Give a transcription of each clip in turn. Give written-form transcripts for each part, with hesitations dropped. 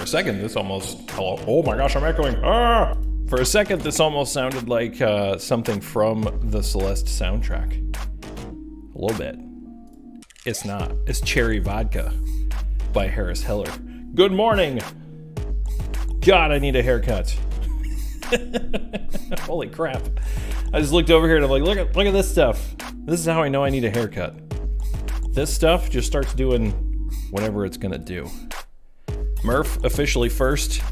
For a second, this almost... Hello? Oh my gosh, I'm echoing. Ah! For a second, this almost sounded like something from the Celeste soundtrack. A little bit. It's not. It's Cherry Vodka by Harris Heller. Good morning! God, I need a haircut. Holy crap. I just looked over here and I'm like, look at this stuff. This is how I know I need a haircut. This stuff just starts doing whatever it's gonna do. Murph, officially first.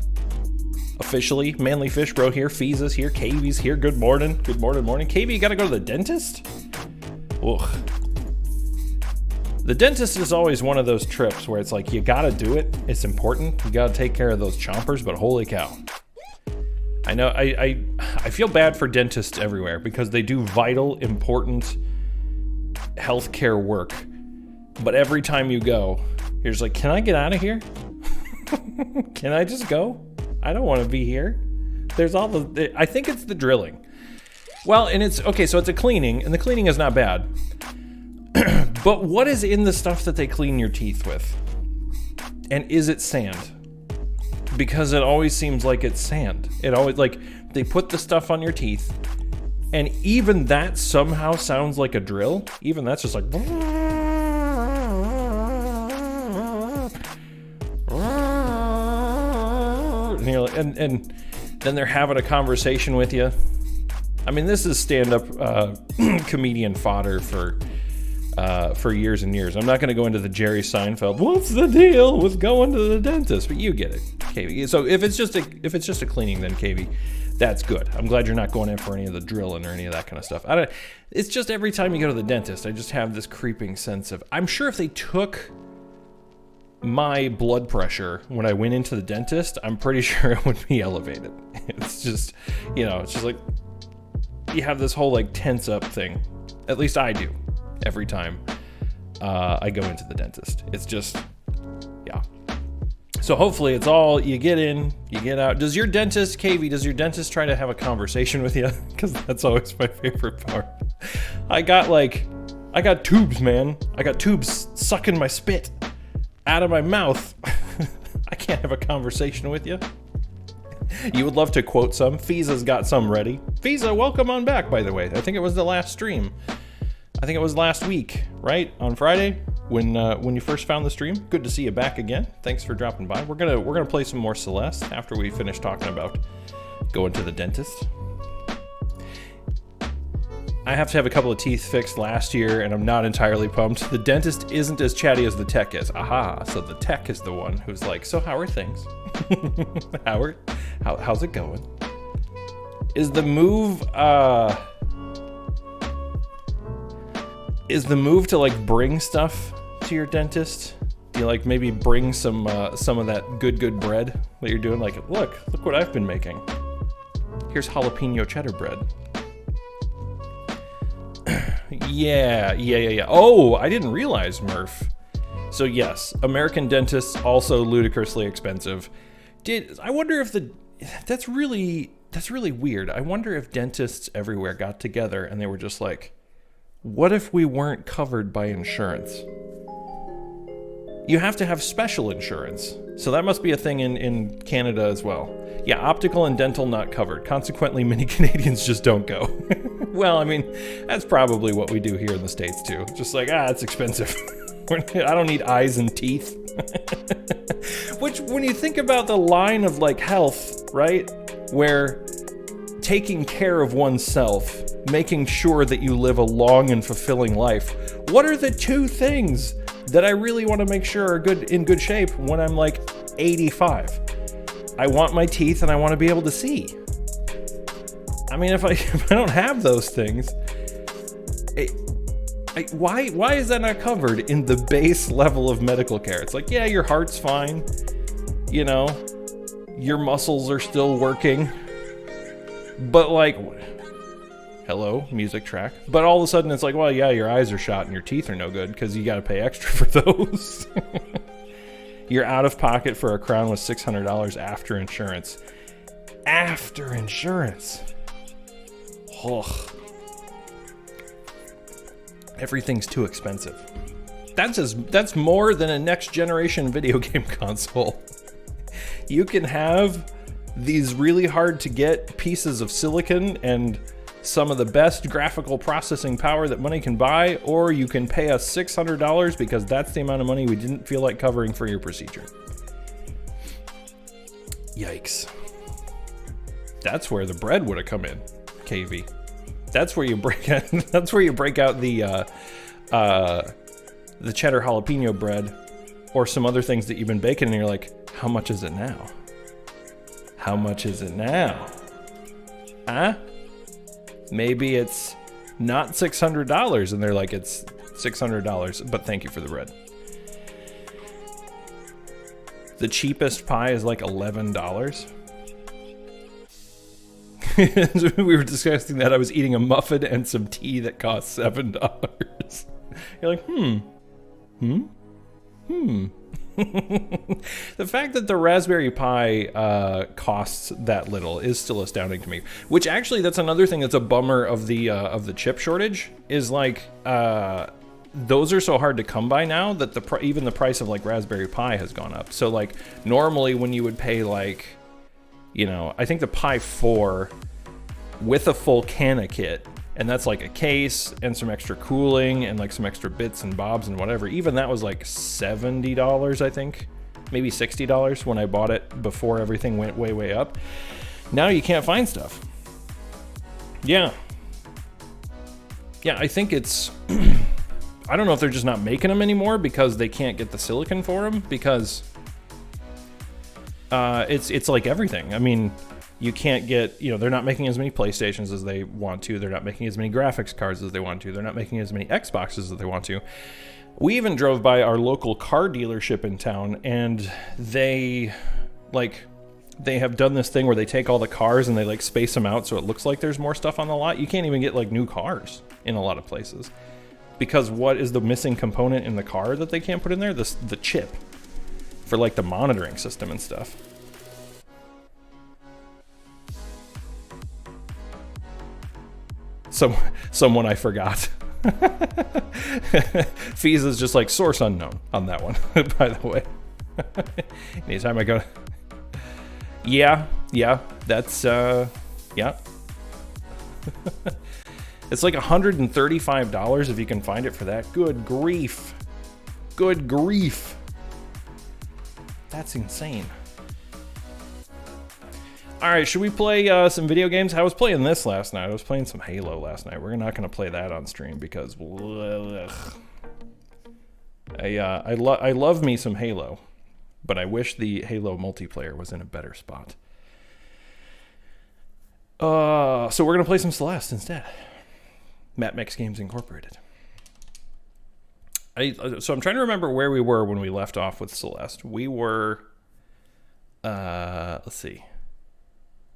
Officially, Manly Fish Bro here, Fees is here, KV's here, good morning. Good morning. KV, you gotta go to the dentist? Ugh. The dentist is always one of those trips where it's like, you gotta do it, it's important, you gotta take care of those chompers, but holy cow. I know, I feel bad for dentists everywhere because they do vital, important healthcare work. But every time you go, you're just like, can I get out of here? Can I just go? I don't want to be here. There's all the, I think it's the drilling. Well, and it's, okay, so it's a cleaning, and the cleaning is not bad. But what is in the stuff that they clean your teeth with? And is it sand? Because it always seems like it's sand. It always, like, they put the stuff on your teeth, and even that somehow sounds like a drill. Even that's just like... And then they're having a conversation with you. I mean, this is stand-up comedian fodder for years and years. I'm not going to go into the Jerry Seinfeld, what's the deal with going to the dentist? But you get it, KV. So if it's just a cleaning, then KV, that's good. I'm glad you're not going in for any of the drilling or any of that kind of stuff. It's just every time you go to the dentist, I just have this creeping sense of, I'm sure if they took my blood pressure when I went into the dentist, I'm pretty sure it would be elevated. It's just, you know, it's just like, you have this whole like tense up thing. At least I do. Every time I go into the dentist. It's just, yeah. So hopefully it's all, you get in, you get out. Does your dentist, KV, does your dentist try to have a conversation with you? Because that's always my favorite part. I got tubes, man. I got tubes sucking my spit out of my mouth. I can't have a conversation with you. You would love to quote some. Fiza's got some ready. Fiza, welcome on back, by the way. I think it was the last stream. I think it was last week, right? On Friday, when you first found the stream. Good to see you back again. Thanks for dropping by. We're gonna play some more Celeste after we finish talking about going to the dentist. I have to have a couple of teeth fixed last year, and I'm not entirely pumped. The dentist isn't as chatty as the tech is. Aha! So the tech is the one who's like, so how are things? How's it going? Is the move to like bring stuff to your dentist? Do you like maybe bring some of that good bread that you're doing? Like, look what I've been making. Here's jalapeno cheddar bread. Yeah. Oh, I didn't realize, Murph. So yes, American dentists also ludicrously expensive. I wonder if that's really weird. I wonder if dentists everywhere got together and they were just like, what if we weren't covered by insurance? You have to have special insurance. So that must be a thing in Canada as well. Yeah, optical and dental not covered. Consequently, many Canadians just don't go. Well, I mean, that's probably what we do here in the States too. Just like, it's expensive. I don't need eyes and teeth. Which, when you think about the line of like health, right? Where taking care of oneself, making sure that you live a long and fulfilling life, what are the two things that I really want to make sure are in good shape when I'm like 85? I want my teeth and I want to be able to see. I mean, if I don't have those things, why is that not covered in the base level of medical care? It's like, yeah, your heart's fine, you know, your muscles are still working, but like, hello, music track. But all of a sudden it's like, well, yeah, your eyes are shot and your teeth are no good because you got to pay extra for those. You're out of pocket for a crown with $600 after insurance. After insurance. Ugh. Everything's too expensive. That's more than a next generation video game console. You can have these really hard to get pieces of silicon and some of the best graphical processing power that money can buy, or you can pay us $600 because that's the amount of money we didn't feel like covering for your procedure. Yikes. That's where the bread would have come in, KV. That's where you break out, that's where you break out the cheddar jalapeno bread or some other things that you've been baking and you're like, how much is it now? How much is it now? Huh? Maybe it's not $600 and they're like, it's $600, but thank you for the bread. The cheapest pie is like $11. We were discussing that. I was eating a muffin and some tea that cost $7. You're like, The fact that the Raspberry Pi costs that little is still astounding to me. Which actually, that's another thing that's a bummer of the chip shortage. Is like those are so hard to come by now that even the price of like Raspberry Pi has gone up. So like normally when you would pay like, you know, I think the Pi 4 with a full Cana kit, and that's like a case and some extra cooling and like some extra bits and bobs and whatever. Even that was like $70, I think, maybe $60 when I bought it before everything went way, way up. Now you can't find stuff. Yeah. Yeah, I think it's, I don't know if they're just not making them anymore because they can't get the silicon for them, because it's like everything. I mean, you can't get, you know, they're not making as many PlayStations as they want to. They're not making as many graphics cards as they want to. They're not making as many Xboxes as they want to. We even drove by our local car dealership in town, and they have done this thing where they take all the cars and they like space them out so it looks like there's more stuff on the lot. You can't even get like new cars in a lot of places. Because what is the missing component in the car that they can't put in there? The chip for like the monitoring system and stuff. Someone I forgot. Fees is just like source unknown on that one, by the way. Anytime I go, yeah, that's yeah. It's like $135 if you can find it for that. Good grief. Good grief. That's insane. All right, should we play some video games? I was playing this last night. I was playing some Halo last night. We're not going to play that on stream because I love me some Halo, but I wish the Halo multiplayer was in a better spot. So we're going to play some Celeste instead. Matt Makes Games Incorporated. So I'm trying to remember where we were when we left off with Celeste. We were, let's see.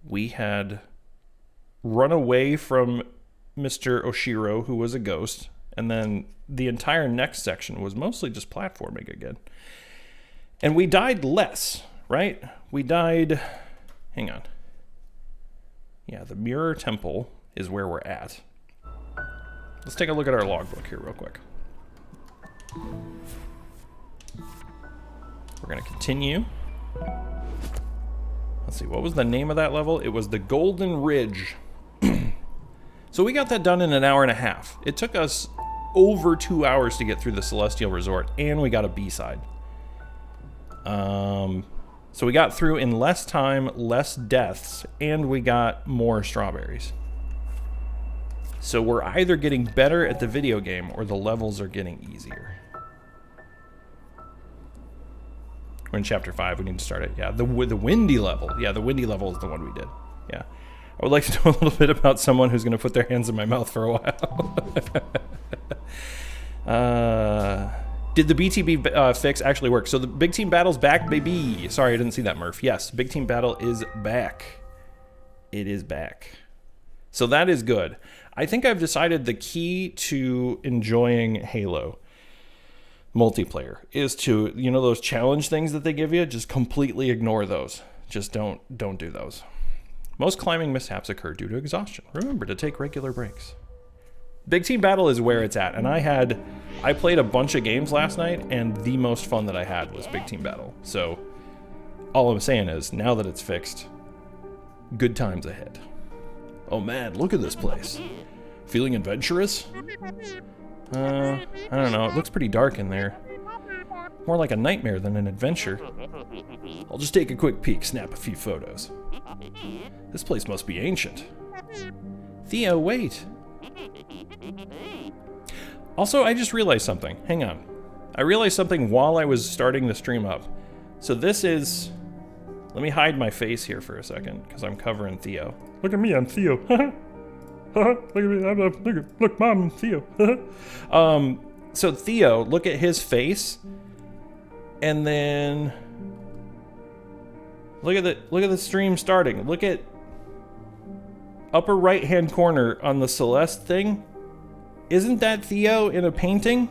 We had run away from Mr. Oshiro, who was a ghost, and then the entire next section was mostly just platforming again. And we died less, right? We died, hang on. Yeah, the Mirror Temple is where we're at. Let's take a look at our logbook here real quick. We're going to continue. Let's see, what was the name of that level? It was the Golden Ridge. So we got that done in an hour and a half. It took us over 2 hours to get through the Celestial Resort, and we got a B-side. So we got through in less time, less deaths, and we got more strawberries. So we're either getting better at the video game or the levels are getting easier. We're in chapter 5. We need to start it. Yeah, the windy level. Yeah, the windy level is the one we did. Yeah. I would like to know a little bit about someone who's going to put their hands in my mouth for a while. Did the BTB fix actually work? So the Big Team Battle's back, baby. Sorry, I didn't see that, Murph. Yes, Big Team Battle is back. It is back. So that is good. I think I've decided the key to enjoying Halo multiplayer is to, you know, those challenge things that they give you, just completely ignore those. Just don't do those. Most climbing mishaps occur due to exhaustion. Remember to take regular breaks. Big Team Battle is where it's at, and I played a bunch of games last night, and the most fun that I had was Big Team Battle. So all I'm saying is, now that it's fixed, good times ahead. Oh man, look at this place. Feeling adventurous? I don't know, it looks pretty dark in there. More like a nightmare than an adventure. I'll just take a quick peek, snap a few photos. This place must be ancient. Theo, wait. Also, I just realized something. Hang on. I realized something while I was starting the stream up. So this is... Let me hide my face here for a second, because I'm covering Theo. Look at me, I'm Theo. Look at me, look, Mom, I'm Theo. So Theo, look at his face, and then look at the stream starting. Look at upper right-hand corner on the Celeste thing. Isn't that Theo in a painting?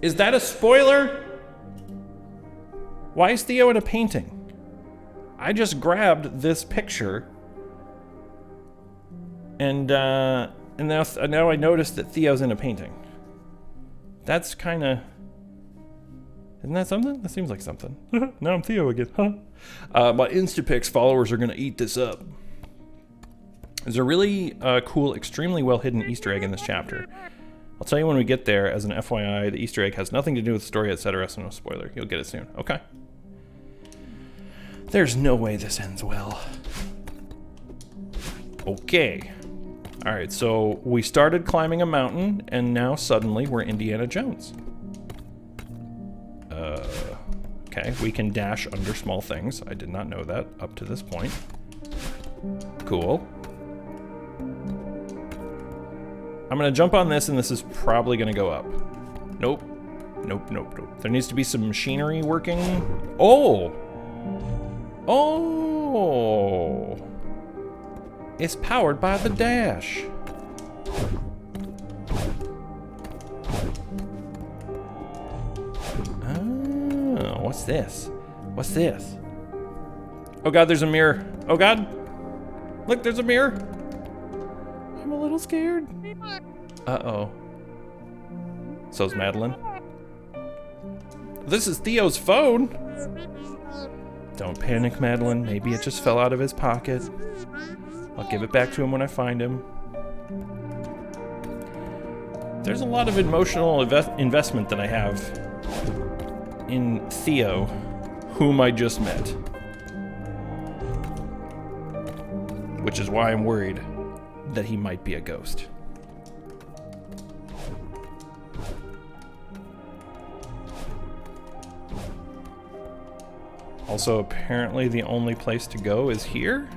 Is that a spoiler? Why is Theo in a painting? I just grabbed this picture, and now I noticed that Theo's in a painting. That's kind of... Isn't that something? That seems like something. Now I'm Theo again, huh? My Instapix followers are gonna eat this up. There's a really cool, extremely well-hidden Easter egg in this chapter. I'll tell you when we get there. As an FYI, the Easter egg has nothing to do with the story, etc., so no spoiler. You'll get it soon, okay? There's no way this ends well. Okay. Alright, so we started climbing a mountain, and now suddenly we're Indiana Jones. Okay, we can dash under small things. I did not know that up to this point. Cool. I'm gonna jump on this, and this is probably gonna go up. Nope. Nope, nope, nope. There needs to be some machinery working. Oh! Oh! It's powered by the dash. Oh, what's this? What's this? Oh god, there's a mirror. Oh god! Look, there's a mirror! I'm a little scared. Uh-oh. So's Madeline. This is Theo's phone! Don't panic, Madeline. Maybe it just fell out of his pocket. I'll give it back to him when I find him. There's a lot of emotional investment that I have in Theo, whom I just met. Which is why I'm worried that he might be a ghost. Also, apparently the only place to go is here?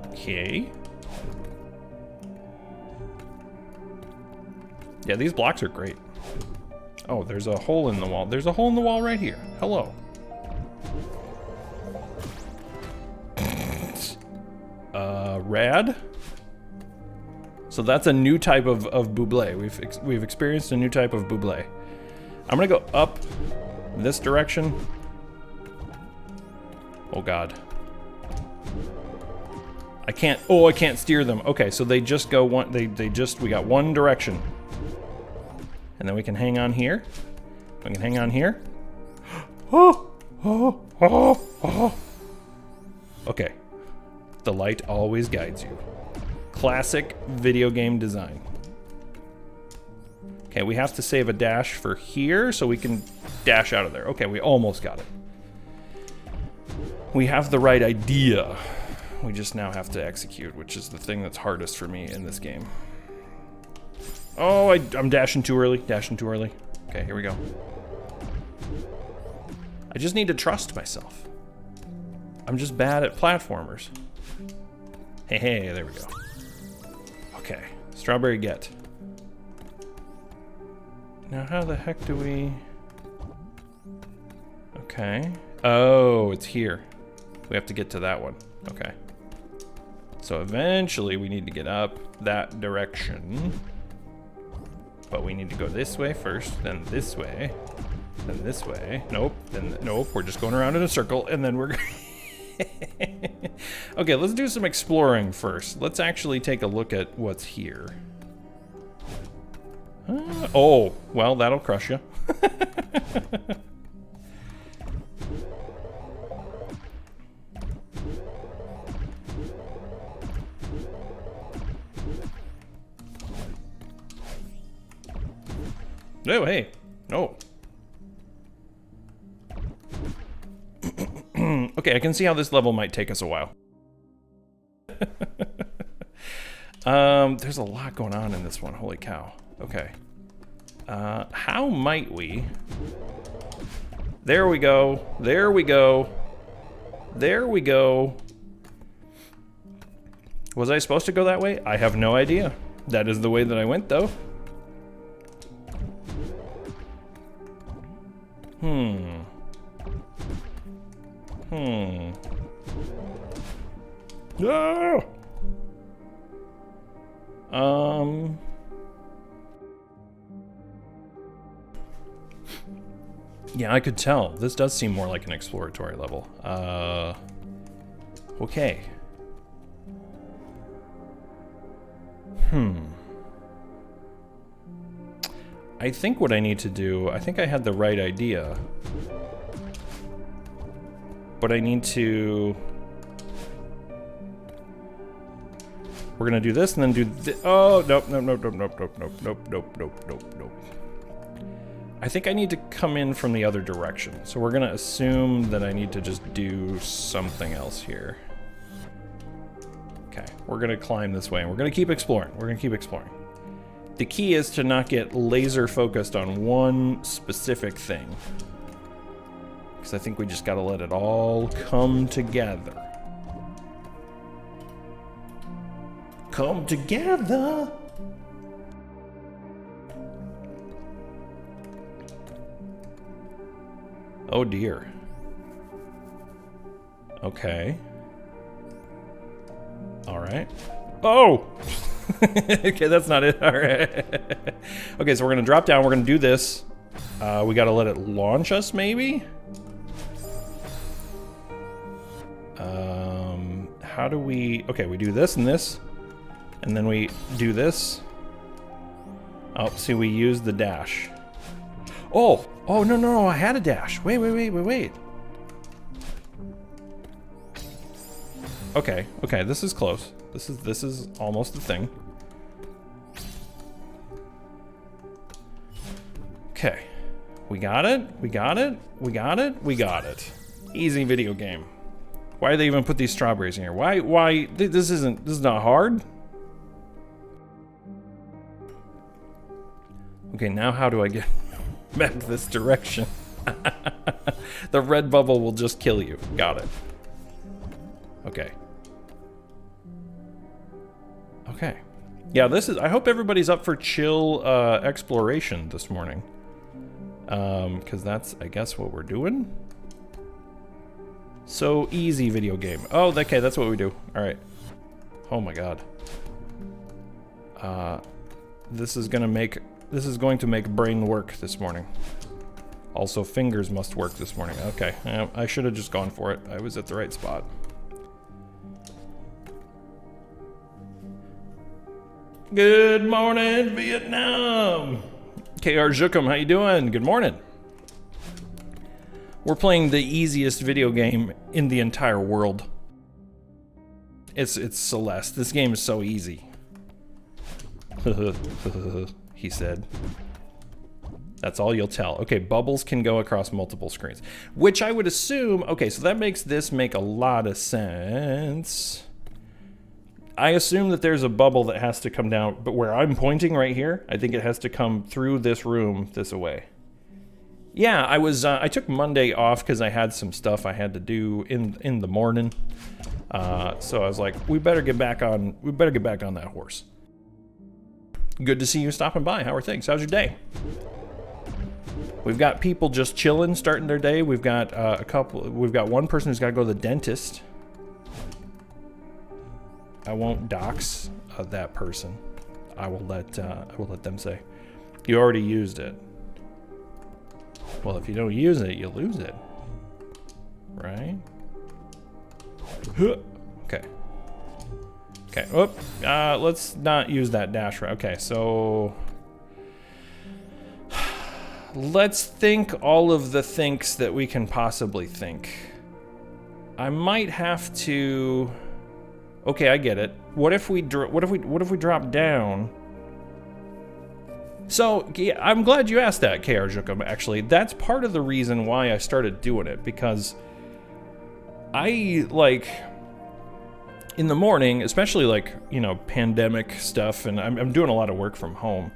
Okay. Yeah, these blocks are great. Oh, there's a hole in the wall. There's a hole in the wall right here. Hello. Rad? So that's a new type of buble. We've experienced a new type of buble. I'm gonna go up this direction. Oh god. I can't steer them. Okay, so they just go one, we got one direction. And then we can hang on here. We can hang on here. Okay. The light always guides you. Classic video game design. Okay, we have to save a dash for here so we can dash out of there. Okay, we almost got it. We have the right idea. We just now have to execute, which is the thing that's hardest for me in this game. Oh, I'm dashing too early. Dashing too early. Okay, here we go. I just need to trust myself. I'm just bad at platformers. Hey, there we go. Okay, strawberry get. Now how the heck do we... Okay. Oh, it's here. We have to get to that one. Okay. So eventually we need to get up that direction. But we need to go this way first, then this way, then this way. Nope, then nope, we're just going around in a circle, and then we're... Okay, let's do some exploring first. Let's actually take a look at what's here. Oh, well, that'll crush you. No, hey, no. Okay, I can see how this level might take us a while. There's a lot going on in this one, holy cow. Okay. How might we... There we go, there we go. There we go. Was I supposed to go that way? I have no idea. That is the way that I went, though. No! Yeah, I could tell. This does seem more like an exploratory level. Okay. I think what I need to do, I think I had the right idea. But I need to... We're gonna do this and then do this. Oh, nope, nope, nope, nope, nope, nope, nope, nope, nope, nope, nope, nope. I think I need to come in from the other direction. So we're gonna assume that I need to just do something else here. Okay, we're gonna climb this way and we're gonna keep exploring. We're gonna keep exploring. The key is to not get laser focused on one specific thing. Because I think we just gotta let it all come together. Come together! Oh dear. Okay. Alright. Oh! Okay, that's not it. Alright. Okay, so we're gonna drop down, we're gonna do this. We gotta let it launch us, maybe? How do we... Okay, we do this and this. And then we do this. Oh, see, we use the dash. Oh! Oh, no, no, no, I had a dash. Wait, wait, wait, wait, wait. Okay, okay, this is close. This is almost the thing. Okay. We got it, we got it, we got it, we got it. Easy video game. Why do they even put these strawberries in here? Why, this is not hard. Okay, now how do I get back this direction? The red bubble will just kill you. Got it. Okay. Okay. Yeah, this is, I hope everybody's up for chill exploration this morning. Because that's, I guess, what we're doing. So easy video game. Oh, okay, that's what we do. All right. Oh my god. This is going to make brain work this morning. Also, fingers must work this morning. Okay, I should have just gone for it. I was at the right spot. Good morning, Vietnam. KR Jukum, how you doing? Good morning. We're playing the easiest video game in the entire world. It's Celeste. This game is so easy. He said. That's all you'll tell. Okay, bubbles can go across multiple screens. Which I would assume... Okay, so that makes this make a lot of sense. I assume that there's a bubble that has to come down, but where I'm pointing right here, I think it has to come through this room this way. Yeah, I took Monday off because I had some stuff I had to do in the morning. So I was like, we better get back on that horse. Good to see you stopping by. How are things? How's your day? We've got people just chilling, starting their day. We've got we've got one person who's got to go to the dentist. I won't dox that person. I will let them say, you already used it. Well, if you don't use it, you lose it. Right? Okay. Okay. Whoop. Let's not use that dash. Okay, so Let's think all of the thinks that we can possibly think. I might have to... Okay, I get it. What if we drop down? So, yeah, I'm glad you asked that, KR Jukum, actually. That's part of the reason why I started doing it, because I, like, in the morning, especially, like, you know, pandemic stuff, and I'm doing a lot of work from home,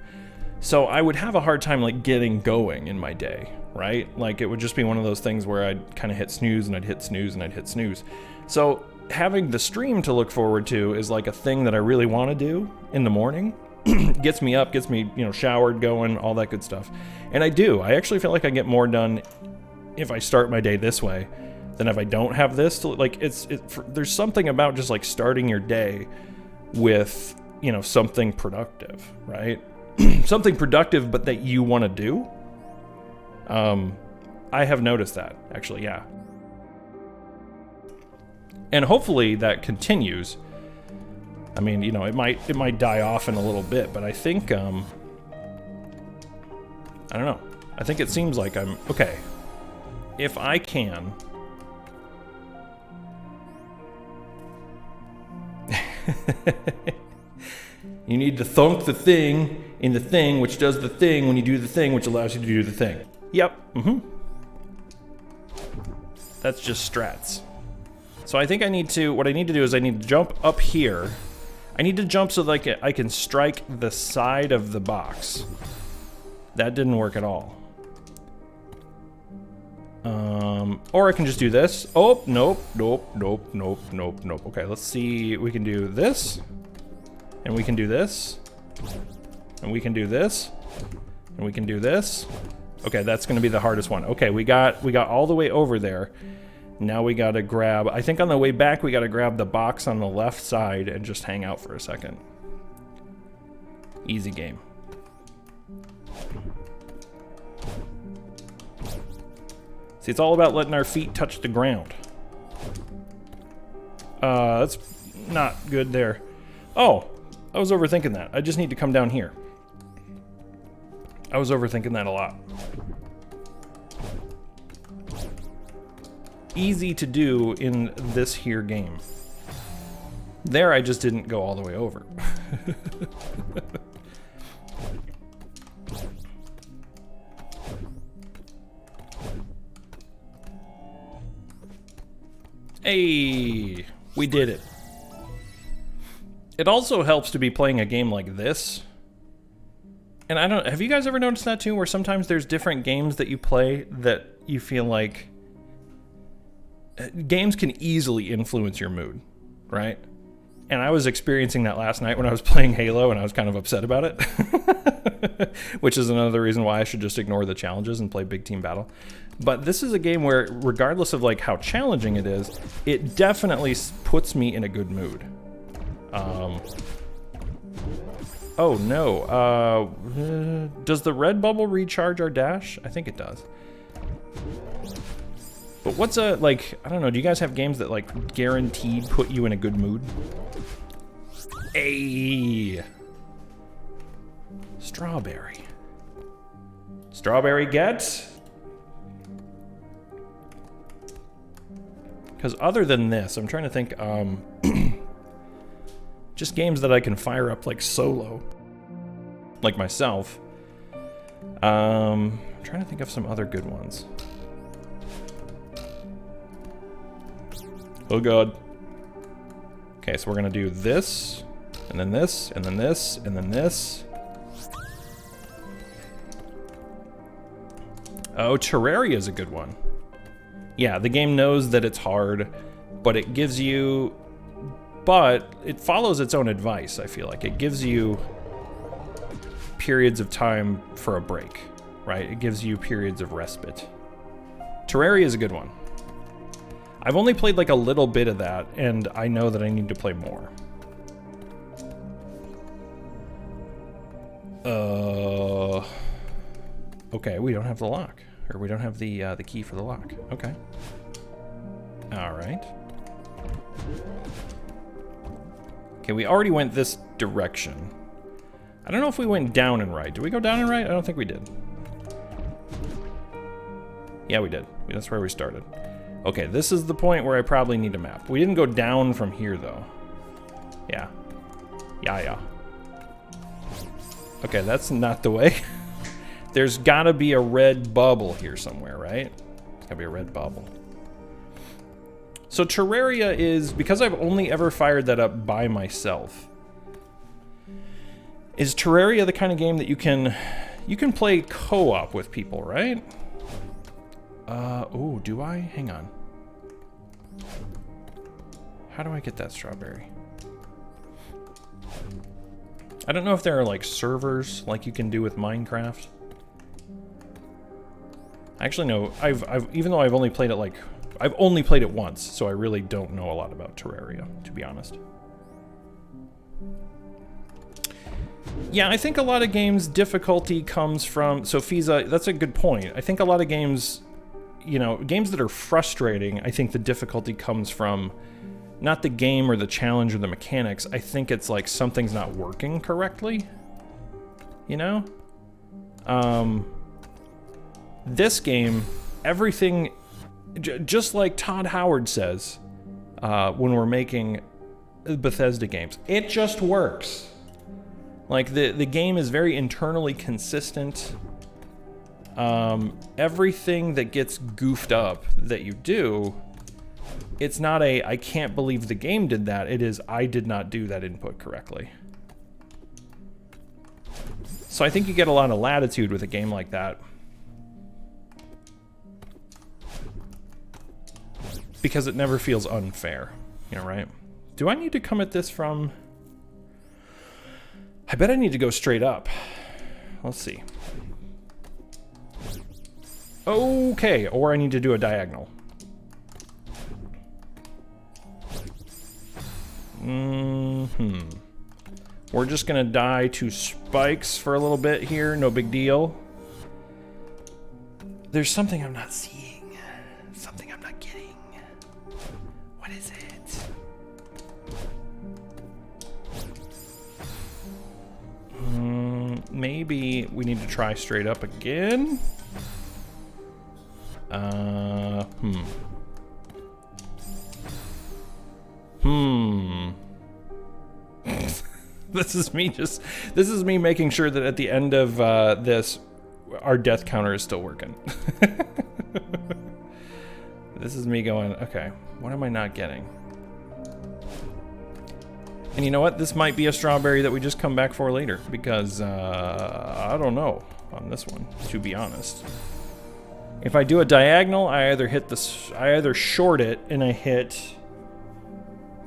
so I would have a hard time, like, getting going in my day, right? Like, it would just be one of those things where I'd kind of hit snooze, and I'd hit snooze, and I'd hit snooze. So having the stream to look forward to is, like, a thing that I really want to do in the morning. Gets me up, gets me, you know, showered, going, all that good stuff. And I do. I actually feel like I get more done if I start my day this way than if I don't have this. Like, there's something about just, like, starting your day with, you know, something productive, right? Something productive, but that you want to do. I have noticed that, actually, yeah. And hopefully that continues. I mean, you know, it might die off in a little bit, but I think, I don't know. I think it seems like I'm, okay. If I can... You need to thunk the thing in the thing, which does the thing when you do the thing, which allows you to do the thing. Yep, That's just strats. So I think what I need to do is I need to jump up here. I need to jump so that I can strike the side of the box. That didn't work at all. Or I can just do this. Oh, nope. Okay, let's see. We can do this. And we can do this. And we can do this. And we can do this. Okay, that's gonna be the hardest one. Okay, we got all the way over there. Now we gotta grab, I think on the way back, we gotta grab the box on the left side and just hang out for a second. Easy game. See, it's all about letting our feet touch the ground. That's not good there. Oh, I was overthinking that. I just need to come down here. I was overthinking that a lot. Easy to do in this here game. There, I just didn't go all the way over. Hey, we did it. It also helps to be playing a game like this. And I don't, have you guys ever noticed that too, where sometimes there's different games that you play that you feel like games can easily influence your mood, right? And I was experiencing that last night when I was playing Halo, and I was kind of upset about it. Which is another reason why I should just ignore the challenges and play Big Team Battle. But this is a game where, regardless of like how challenging it is, it definitely puts me in a good mood. Oh no, does the red bubble recharge our dash? I think it does. But what's a, like, I don't know, do you guys have games that like guaranteed put you in a good mood? Hey! Strawberry. Strawberry get? Because other than this, I'm trying to think, just games that I can fire up like solo, like myself. I'm trying to think of some other good ones. Oh god. Okay, so we're gonna do this, and then this, and then this, and then this. Oh, Terraria is a good one. Yeah, the game knows that it's hard, but it gives you... But it follows its own advice, I feel like. It gives you periods of time for a break, right? It gives you periods of respite. Terraria is a good one. I've only played like a little bit of that, and I know that I need to play more. Okay, we don't have the lock. Or we don't have the key for the lock. Okay. Alright. Okay, we already went this direction. I don't know if we went down and right. Did we go down and right? I don't think we did. Yeah, we did. That's where we started. Okay, this is the point where I probably need a map. We didn't go down from here, though. Yeah. Yeah. Okay, that's not the way. There's gotta be a red bubble here somewhere, right? There's gotta be a red bubble. So Terraria is, because I've only ever fired that up by myself, is Terraria the kind of game that you can play co-op with people, right? Oh, do I? Hang on. How do I get that strawberry? I don't know if there are like servers like you can do with Minecraft. Actually, no. Even though I've only played it once, so I really don't know a lot about Terraria, to be honest. Yeah, I think a lot of games difficulty comes from, so Fiza, that's a good point. I think a lot of games, you know, games that are frustrating, I think the difficulty comes from not the game or the challenge or the mechanics. I think it's like something's not working correctly, you know? This game, everything, just like Todd Howard says when we're making Bethesda games, it just works. Like, the game is very internally consistent. Everything that gets goofed up that you do, it's not a, I can't believe the game did that. It is, I did not do that input correctly. So I think you get a lot of latitude with a game like that. Because it never feels unfair, you know, right? Do I need to come at this from... I bet I need to go straight up. Let's see. Okay, or I need to do a diagonal. We're just gonna die to spikes for a little bit here, no big deal. There's something I'm not seeing. Something I'm not getting. What is it? Maybe we need to try straight up again. This is me making sure that at the end of this, our death counter is still working. This is me going, okay, what am I not getting? And you know what? This might be a strawberry that we just come back for later, because I don't know on this one, to be honest. If I do a diagonal, I either short it and I hit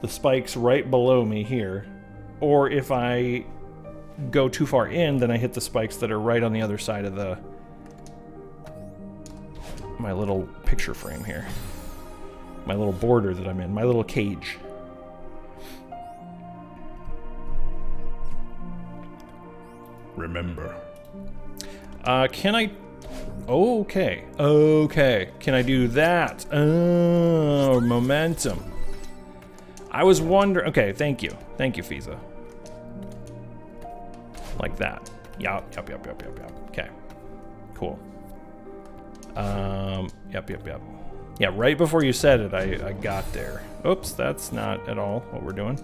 the spikes right below me here, or if I go too far in, then I hit the spikes that are right on the other side of my little picture frame here. My little border that I'm in, my little cage. Remember. Can I... Okay. Okay. Can I do that? Oh, momentum. I was wondering... Okay, thank you. Thank you, Fiza. Like that. Yup. Okay. Cool. Yep. Yeah, right before you said it, I got there. Oops, that's not at all what we're doing.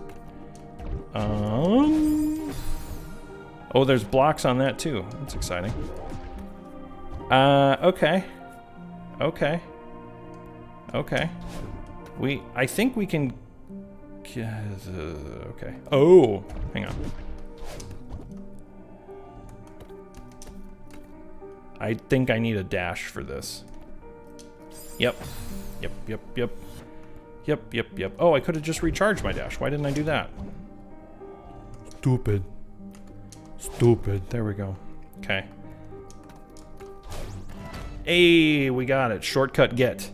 Oh, there's blocks on that too. That's exciting. Okay. I think we can... okay. Oh, hang on. I think I need a dash for this. Yep. Oh, I could have just recharged my dash. Why didn't I do that? Stupid. There we go. Okay. Hey, we got it. Shortcut get.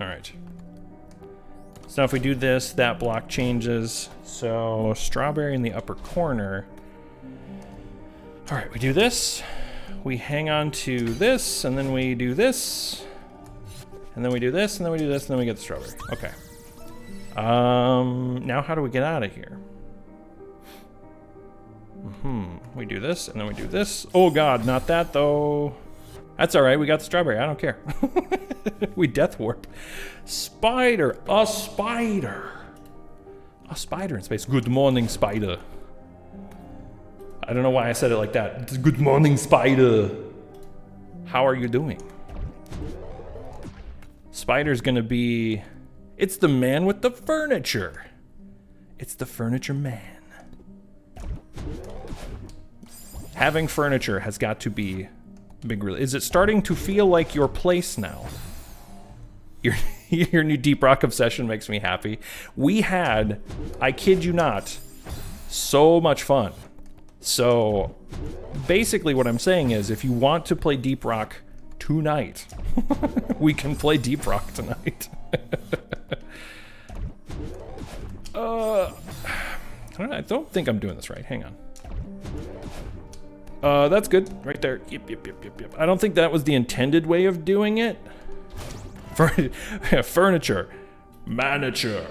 All right. So now if we do this, that block changes. So strawberry in the upper corner. All right, we do this. We hang on to this, and then we do this. And then we do this, and then we do this, and then we get the strawberry. Okay. Now how do we get out of here? We do this, and then we do this. Oh god, not that though. That's alright, we got the strawberry, I don't care. We death warp. Spider, a spider. A spider in space. Good morning, spider. I don't know why I said it like that. Good morning, spider. How are you doing? Spider's gonna be... It's the man with the furniture. It's the furniture man. Having furniture has got to be big. Is it starting to feel like your place now? Your new Deep Rock obsession makes me happy. We had, I kid you not, so much fun. So basically what I'm saying is if you want to play Deep Rock tonight, we can play Deep Rock tonight. I don't think I'm doing this right. Hang on. That's good. Right there. Yep. I don't think that was the intended way of doing it. Furniture. Manager.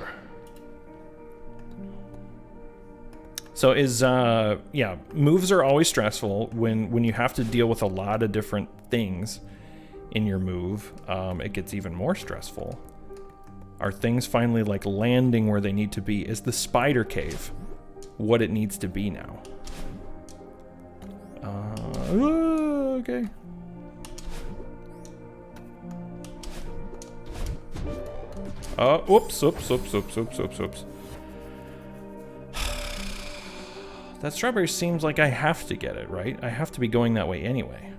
So yeah, moves are always stressful when you have to deal with a lot of different things in your move. It gets even more stressful. Are things finally like landing where they need to be? Is the spider cave what it needs to be now? Okay. Oops. That strawberry seems like I have to get it, right? I have to be going that way anyway.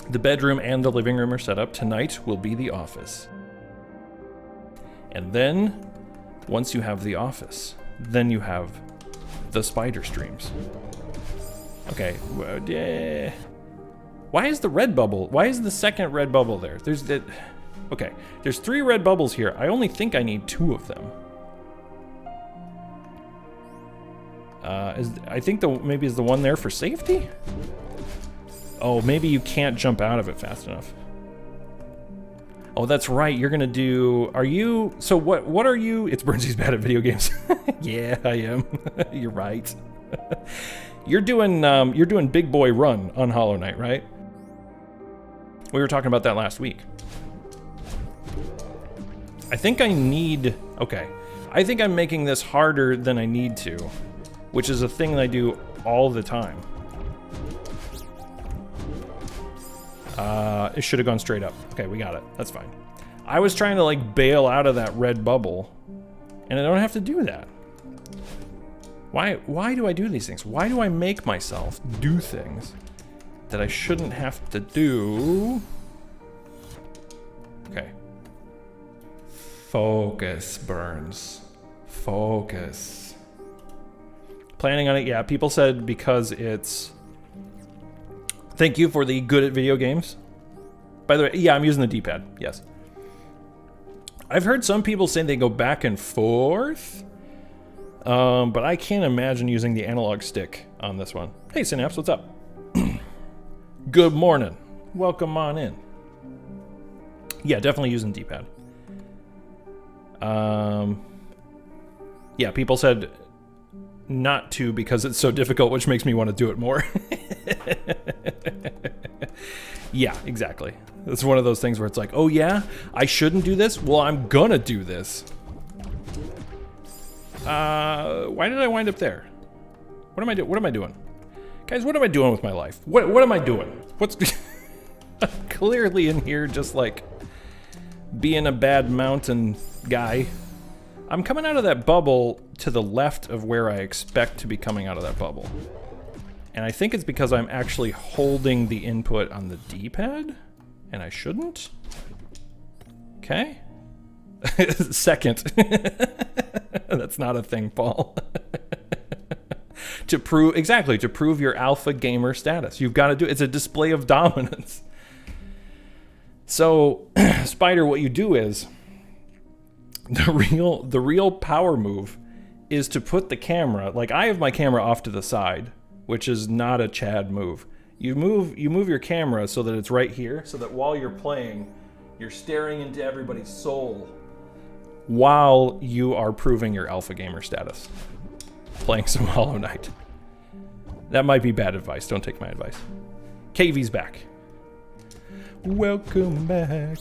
The bedroom and the living room are set up. Tonight will be the office. And then, once you have the office, then you have the spider streams. Okay, why is the red bubble? Why is the second red bubble there? Okay, there's 3 red bubbles here. I only think I need 2 of them. I think maybe is the one there for safety? Oh, maybe you can't jump out of it fast enough. Oh, that's right. You're gonna do. Are you? So what are you? It's Burnsy's bad at video games. Yeah, I am. You're right. You're doing Big Boy Run on Hollow Knight, right? We were talking about that last week. I think I need. Okay, I think I'm making this harder than I need to, which is a thing that I do all the time. It should have gone straight up. Okay, we got it. That's fine. I was trying to like bail out of that red bubble, and I don't have to do that. Why do I do these things? Why do I make myself do things that I shouldn't have to do? Okay. Focus, Burns. Focus. Planning on it, yeah. People said because it's... Thank you for the good at video games. By the way, yeah, I'm using the D-pad, yes. I've heard some people say they go back and forth, but I can't imagine using the analog stick on this one. Hey, Synapse, what's up? Good morning. Welcome on in. Yeah, definitely using D-pad. Yeah, people said not to because it's so difficult, which makes me want to do it more. Yeah, exactly. It's one of those things where it's like, oh yeah, I shouldn't do this? Well, I'm gonna do this. Why did I wind up there? What am I doing? Guys, what am I doing with my life? What am I doing? What's... I'm clearly in here just like being a bad mountain guy. I'm coming out of that bubble to the left of where I expect to be coming out of that bubble. And I think it's because I'm actually holding the input on the D-pad, and I shouldn't. Okay. Second. That's not a thing, Paul. To prove your alpha gamer status. You've got to do it's a display of dominance. So, Spider, what you do is the real power move is to put the camera, like I have my camera off to the side, which is not a Chad move. You move your camera so that it's right here, so that while you're playing, you're staring into everybody's soul while you are proving your alpha gamer status. Playing some Hollow Knight. That might be bad advice. Don't take my advice. KV's back. Welcome back.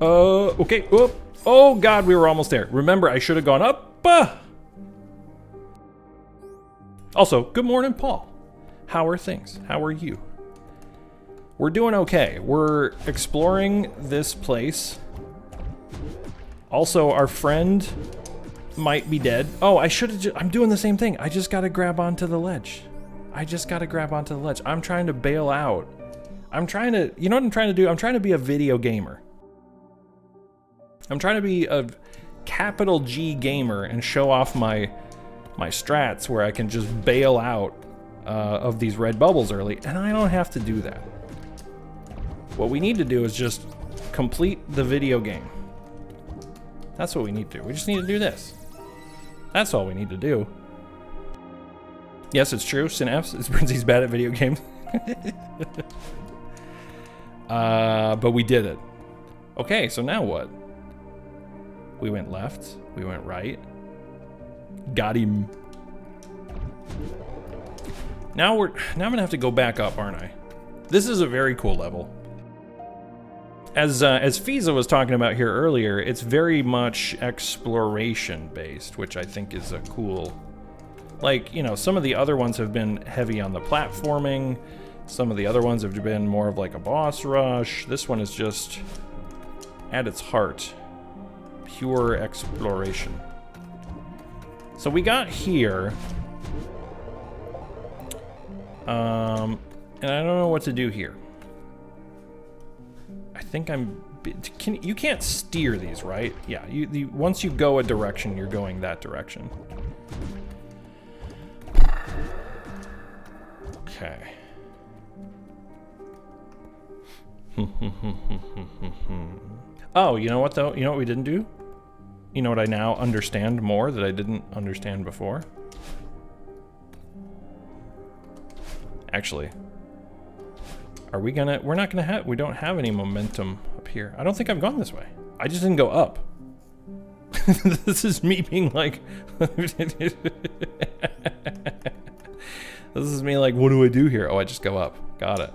Okay. Oh, God, we were almost there. Remember, I should have gone up. Also, good morning, Paul. How are things? How are you? We're doing okay. We're exploring this place. Also, our friend might be dead. Oh, I should have I'm doing the same thing. I just got to grab onto the ledge. I'm trying to bail out. I'm trying to, you know what I'm trying to do? I'm trying to be a video gamer. I'm trying to be a capital G gamer and show off my strats where I can just bail out of these red bubbles early, and I don't have to do that. What we need to do is just complete the video game. That's what we need to do. We just need to do this. That's all we need to do. Yes, it's true. Synapse is Brinzy's bad at video games. But we did it. Okay, so now what? We went left. We went right. Got him. Now I'm gonna have to go back up, aren't I? This is a very cool level. As Fiza was talking about here earlier, it's very much exploration based, which I think is a cool. Like, you know, some of the other ones have been heavy on the platforming. Some of the other ones have been more of like a boss rush. This one is just, at its heart, pure exploration. So we got here. And I don't know what to do here. I think you can't steer these, right? Yeah, once you go a direction, you're going that direction. Okay. Oh, you know what though? You know what we didn't do? You know what I now understand more that I didn't understand before? Actually, we don't have any momentum up here. I don't think I've gone this way. I just didn't go up. This is me being like, this is me like, what do I do here? Oh, I just go up. Got it.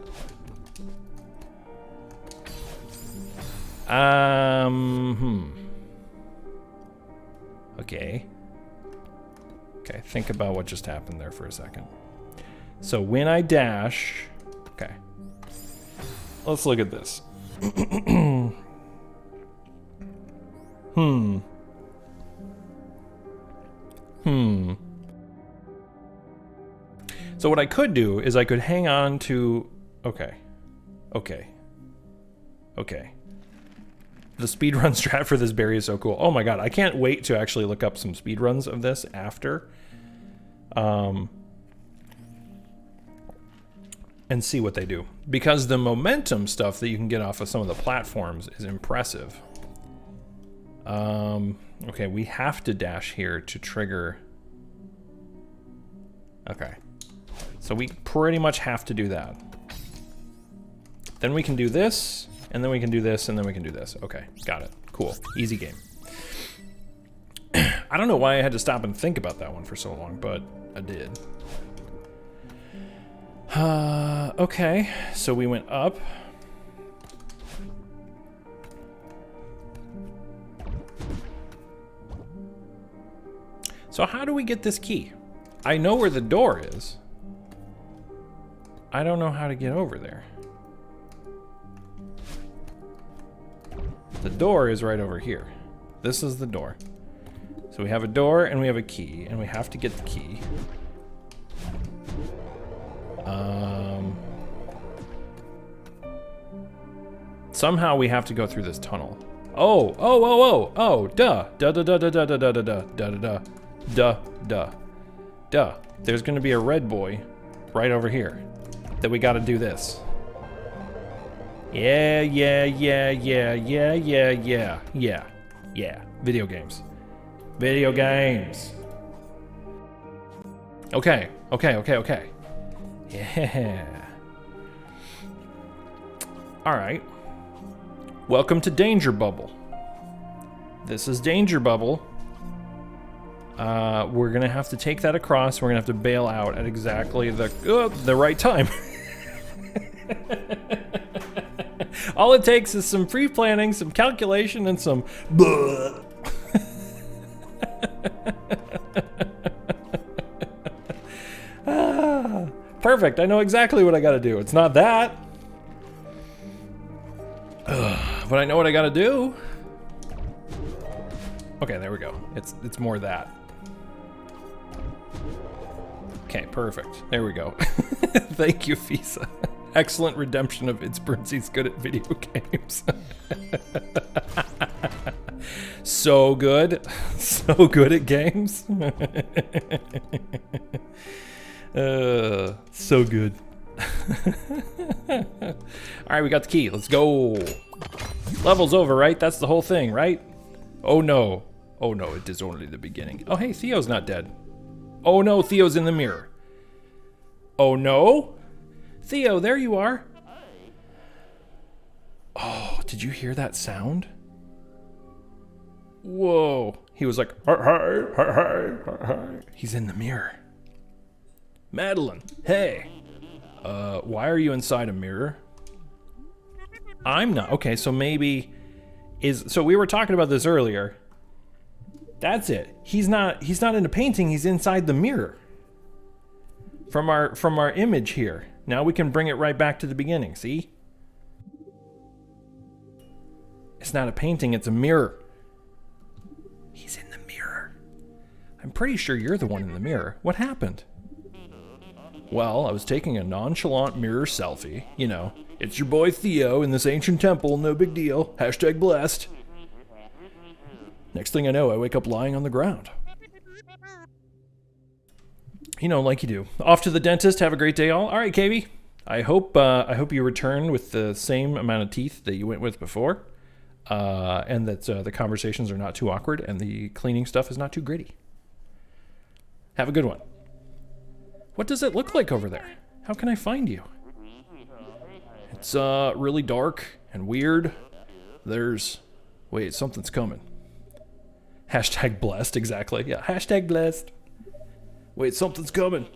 Okay. Okay, think about what just happened there for a second. So when I dash, okay. Let's look at this. So what I could do is I could hang on to, okay. The speedrun strat for this berry is so cool. Oh my god, I can't wait to actually look up some speedruns of this after. And see what they do. Because the momentum stuff that you can get off of some of the platforms is impressive. Okay, we have to dash here to trigger. Okay. So we pretty much have to do that. Then we can do this, and then we can do this, and then we can do this. Okay, got it. Cool. Easy game. I don't know why I had to stop and think about that one for so long, but I did. Okay, so we went up. So how do we get this key? I know where the door is. I don't know how to get over there. The door is right over here. This is the door. So we have a door and we have a key, and we have to get the key. Somehow we have to go through this tunnel. Duh. There's gonna be a red boy right over here that we gotta do this. Yeah. Video games. Okay. Yeah. All right. Welcome to Danger Bubble. This is Danger Bubble. we're gonna have to take that across. We're gonna have to bail out at exactly the right time. All it takes is some pre-planning, some calculation, and some perfect. I know exactly what I gotta do. It's not that. But I know what I gotta do. Okay, there we go. It's more that. Okay, perfect. There we go. Thank you, Fisa. Excellent redemption of Inspirant's good at video games. So good. So good at games. So good. Alright, we got the key. Let's go. Level's over, right? That's the whole thing, right? Oh no. Oh no, it is only the beginning. Oh hey, Theo's not dead. Oh no, Theo's in the mirror. Oh no? Theo, there you are. Oh, did you hear that sound? Whoa. He was like, hi, hi, hi, hi, hi. He's in the mirror. Madeline, hey. Why are you inside a mirror? I'm not. Okay, so maybe so we were talking about this earlier. That's it. He's not into painting, he's inside the mirror. From our image here. Now we can bring it right back to the beginning, see? It's not a painting, it's a mirror. He's in the mirror. I'm pretty sure you're the one in the mirror. What happened? Well, I was taking a nonchalant mirror selfie. You know, it's your boy Theo in this ancient temple, no big deal. Hashtag blessed. Next thing I know, I wake up lying on the ground. You know, like you do. Off to the dentist. Have a great day, all. All right, KB. I hope you return with the same amount of teeth that you went with before, and that the conversations are not too awkward and the cleaning stuff is not too gritty. Have a good one. What does it look like over there? How can I find you? It's really dark and weird. Wait, something's coming. Hashtag blessed, exactly. Yeah, hashtag blessed. Wait, something's coming.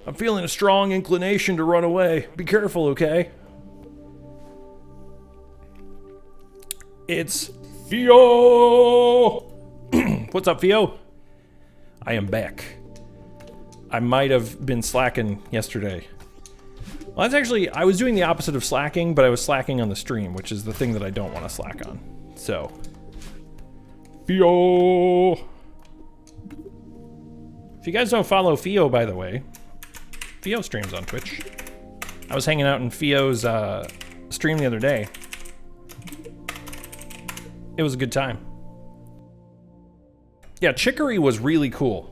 I'm feeling a strong inclination to run away. Be careful, okay? It's Theo! What's up, Theo? I am back. I might have been slacking yesterday. Well, that's actually, I was doing the opposite of slacking, but I was slacking on the stream, which is the thing that I don't want to slack on. So, Theo! If you guys don't follow Theo, by the way, Theo streams on Twitch. I was hanging out in Theo's stream the other day. It was a good time. Yeah, Chicory was really cool.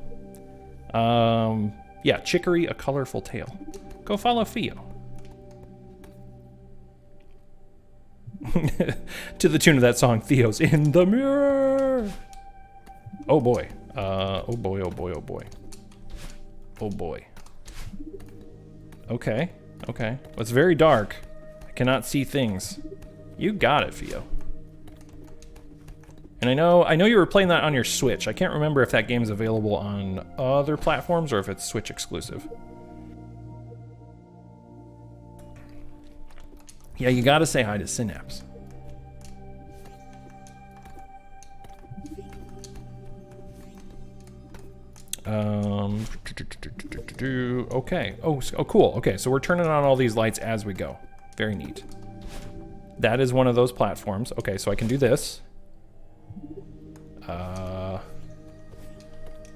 Yeah, Chicory, A Colorful Tale. Go follow Theo. To the tune of that song, Theo's in the mirror. Oh boy. Oh boy, oh boy, oh boy. Oh boy. Okay, okay. Well, it's very dark. I cannot see things. You got it, Theo. And I know you were playing that on your Switch. I can't remember if that game's available on other platforms or if it's Switch exclusive. Yeah, you gotta say hi to Synapse. Okay. Oh, cool. Okay, so we're turning on all these lights as we go. Very neat. That is one of those platforms. Okay, so I can do this.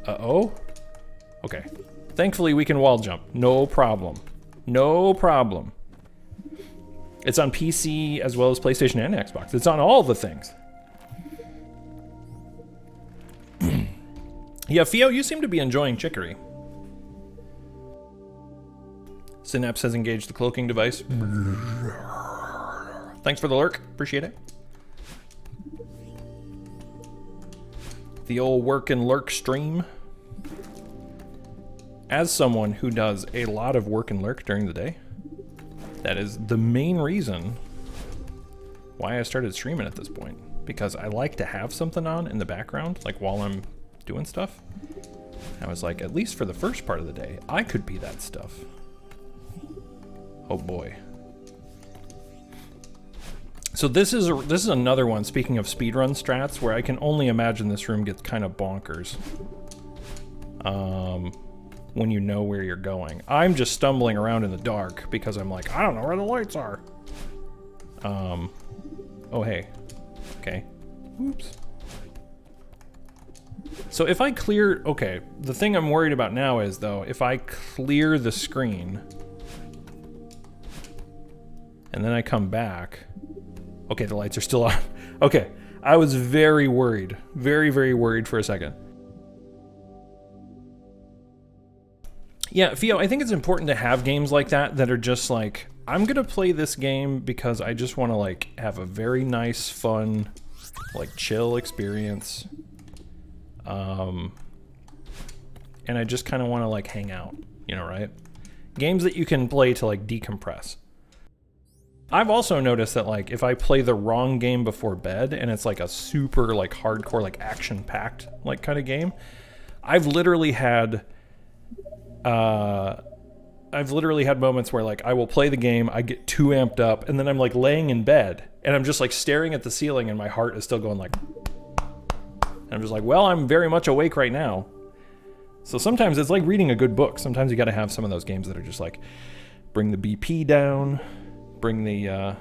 Uh-oh. Okay. Thankfully, we can wall jump. No problem. No problem. It's on PC as well as PlayStation and Xbox. It's on all the things. Yeah, Theo, you seem to be enjoying Chicory. Synapse has engaged the cloaking device. Thanks for the lurk. Appreciate it. The old work and lurk stream. As someone who does a lot of work and lurk during the day, that is the main reason why I started streaming at this point. Because I like to have something on in the background, like while I'm doing stuff. I was like, at least for the first part of the day, I could be that stuff. Oh boy. So this is another one, speaking of speedrun strats, where I can only imagine this room gets kind of bonkers. When you know where you're going. I'm just stumbling around in the dark because I'm like, I don't know where the lights are. Oh hey. Okay. Oops. So if I clear, okay, the thing I'm worried about now is though, if I clear the screen and then I come back, okay, the lights are still on. Okay, I was very worried, very, very worried for a second. Yeah, Theo, I think it's important to have games like that are just like, I'm gonna play this game because I just want to like have a very nice, fun, like chill experience. And I just kind of want to like hang out, you know, right? Games that you can play to like decompress. I've also noticed that like if I play the wrong game before bed and it's like a super like hardcore like action-packed like kind of game, I've literally had moments where like I will play the game, I get too amped up, and then I'm like laying in bed and I'm just like staring at the ceiling and my heart is still going like, and I'm just like, well, I'm very much awake right now. So sometimes it's like reading a good book. Sometimes you got to have some of those games that are just like bring the BP down, bring the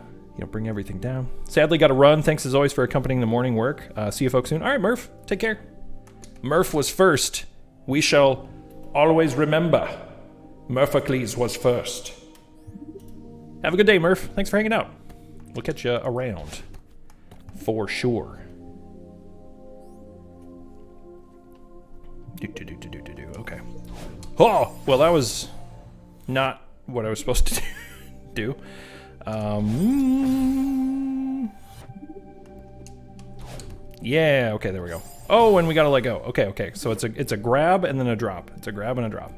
bring everything down. Sadly, got to run. Thanks as always for accompanying the morning work. See you folks soon. All right, Murph, take care. Murph was first. We shall always remember Murphocles was first. Have a good day, Murph. Thanks for hanging out. We'll catch you around for sure. Okay. Oh, well, that was not what I was supposed to do. Yeah, okay, there we go. Oh, and we gotta let go. Okay. So it's a grab and then a drop. It's a grab and a drop.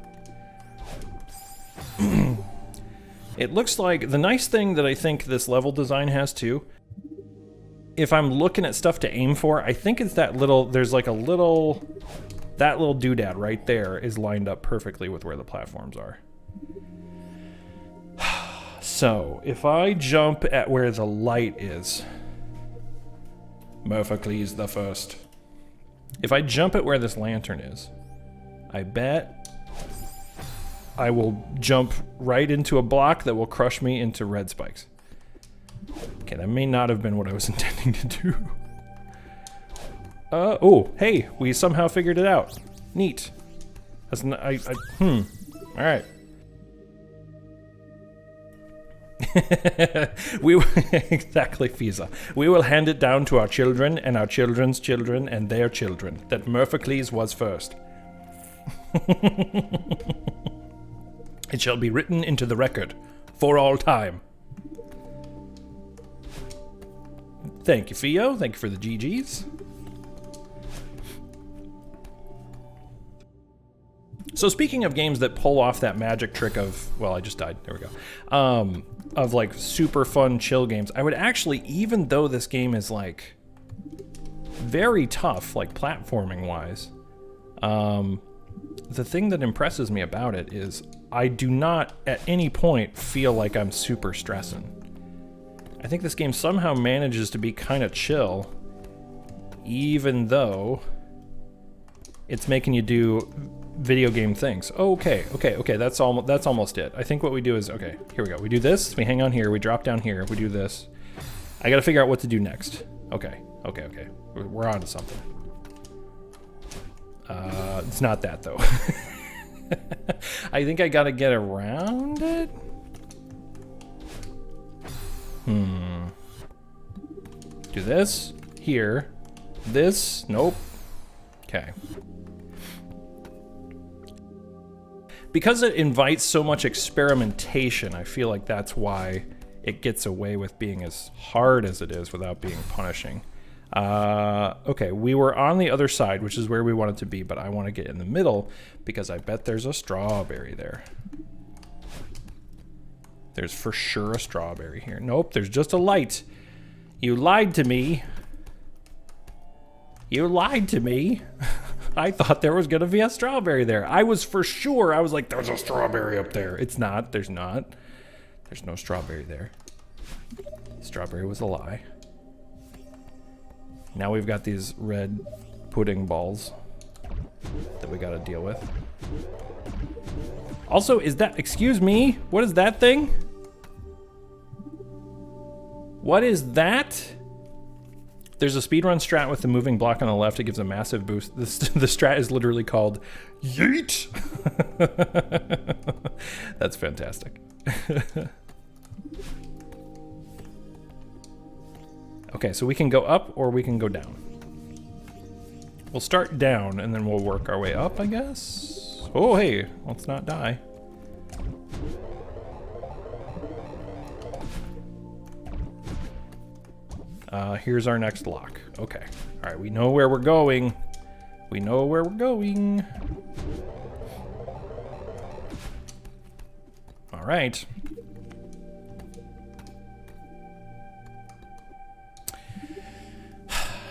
It looks like the nice thing that I think this level design has too, if I'm looking at stuff to aim for, I think it's that little, there's like a little, that little doodad right there is lined up perfectly with where the platforms are. So, if I jump at where the light is, Murphocles the first. If I jump at where this lantern is, I bet I will jump right into a block that will crush me into red spikes. Okay, that may not have been what I was intending to do. Oh, hey, we somehow figured it out. Neat. That's not, all right. Exactly, Fiza. We will hand it down to our children and our children's children and their children that Murphocles was first. It shall be written into the record for all time. Thank you, Theo. Thank you for the GGs. So speaking of games that pull off that magic trick of, well, I just died. There we go. Of like super fun chill games. I would actually, even though this game is like very tough, like platforming wise, the thing that impresses me about it is I do not at any point feel like I'm super stressing. I think this game somehow manages to be kind of chill, even though it's making you do video game things. Okay, that's almost it. I think what we do is, okay, here we go. We do this, we hang on here, we drop down here, we do this. I gotta figure out what to do next. Okay. We're on to something. It's not that though. I think I gotta get around it. Do this, here, this, nope. Okay. Because it invites so much experimentation, I feel like that's why it gets away with being as hard as it is without being punishing. Okay, we were on the other side, which is where we wanted to be, but I want to get in the middle because I bet there's a strawberry there. There's for sure a strawberry here. Nope, there's just a light. You lied to me. You lied to me. I thought there was going to be a strawberry there. I was for sure. I was like, there's a strawberry up there. It's not. There's not. There's no strawberry there. Strawberry was a lie. Now we've got these red pudding balls that we got to deal with. Also, is that, excuse me, what is that thing? What is that? There's a speedrun strat with the moving block on the left. It gives a massive boost. The strat is literally called Yeet. That's fantastic. Okay, so we can go up or we can go down. We'll start down and then we'll work our way up, I guess. Oh, hey, let's not die. Here's our next lock. Okay. All right, we know where we're going. We know where we're going. All right.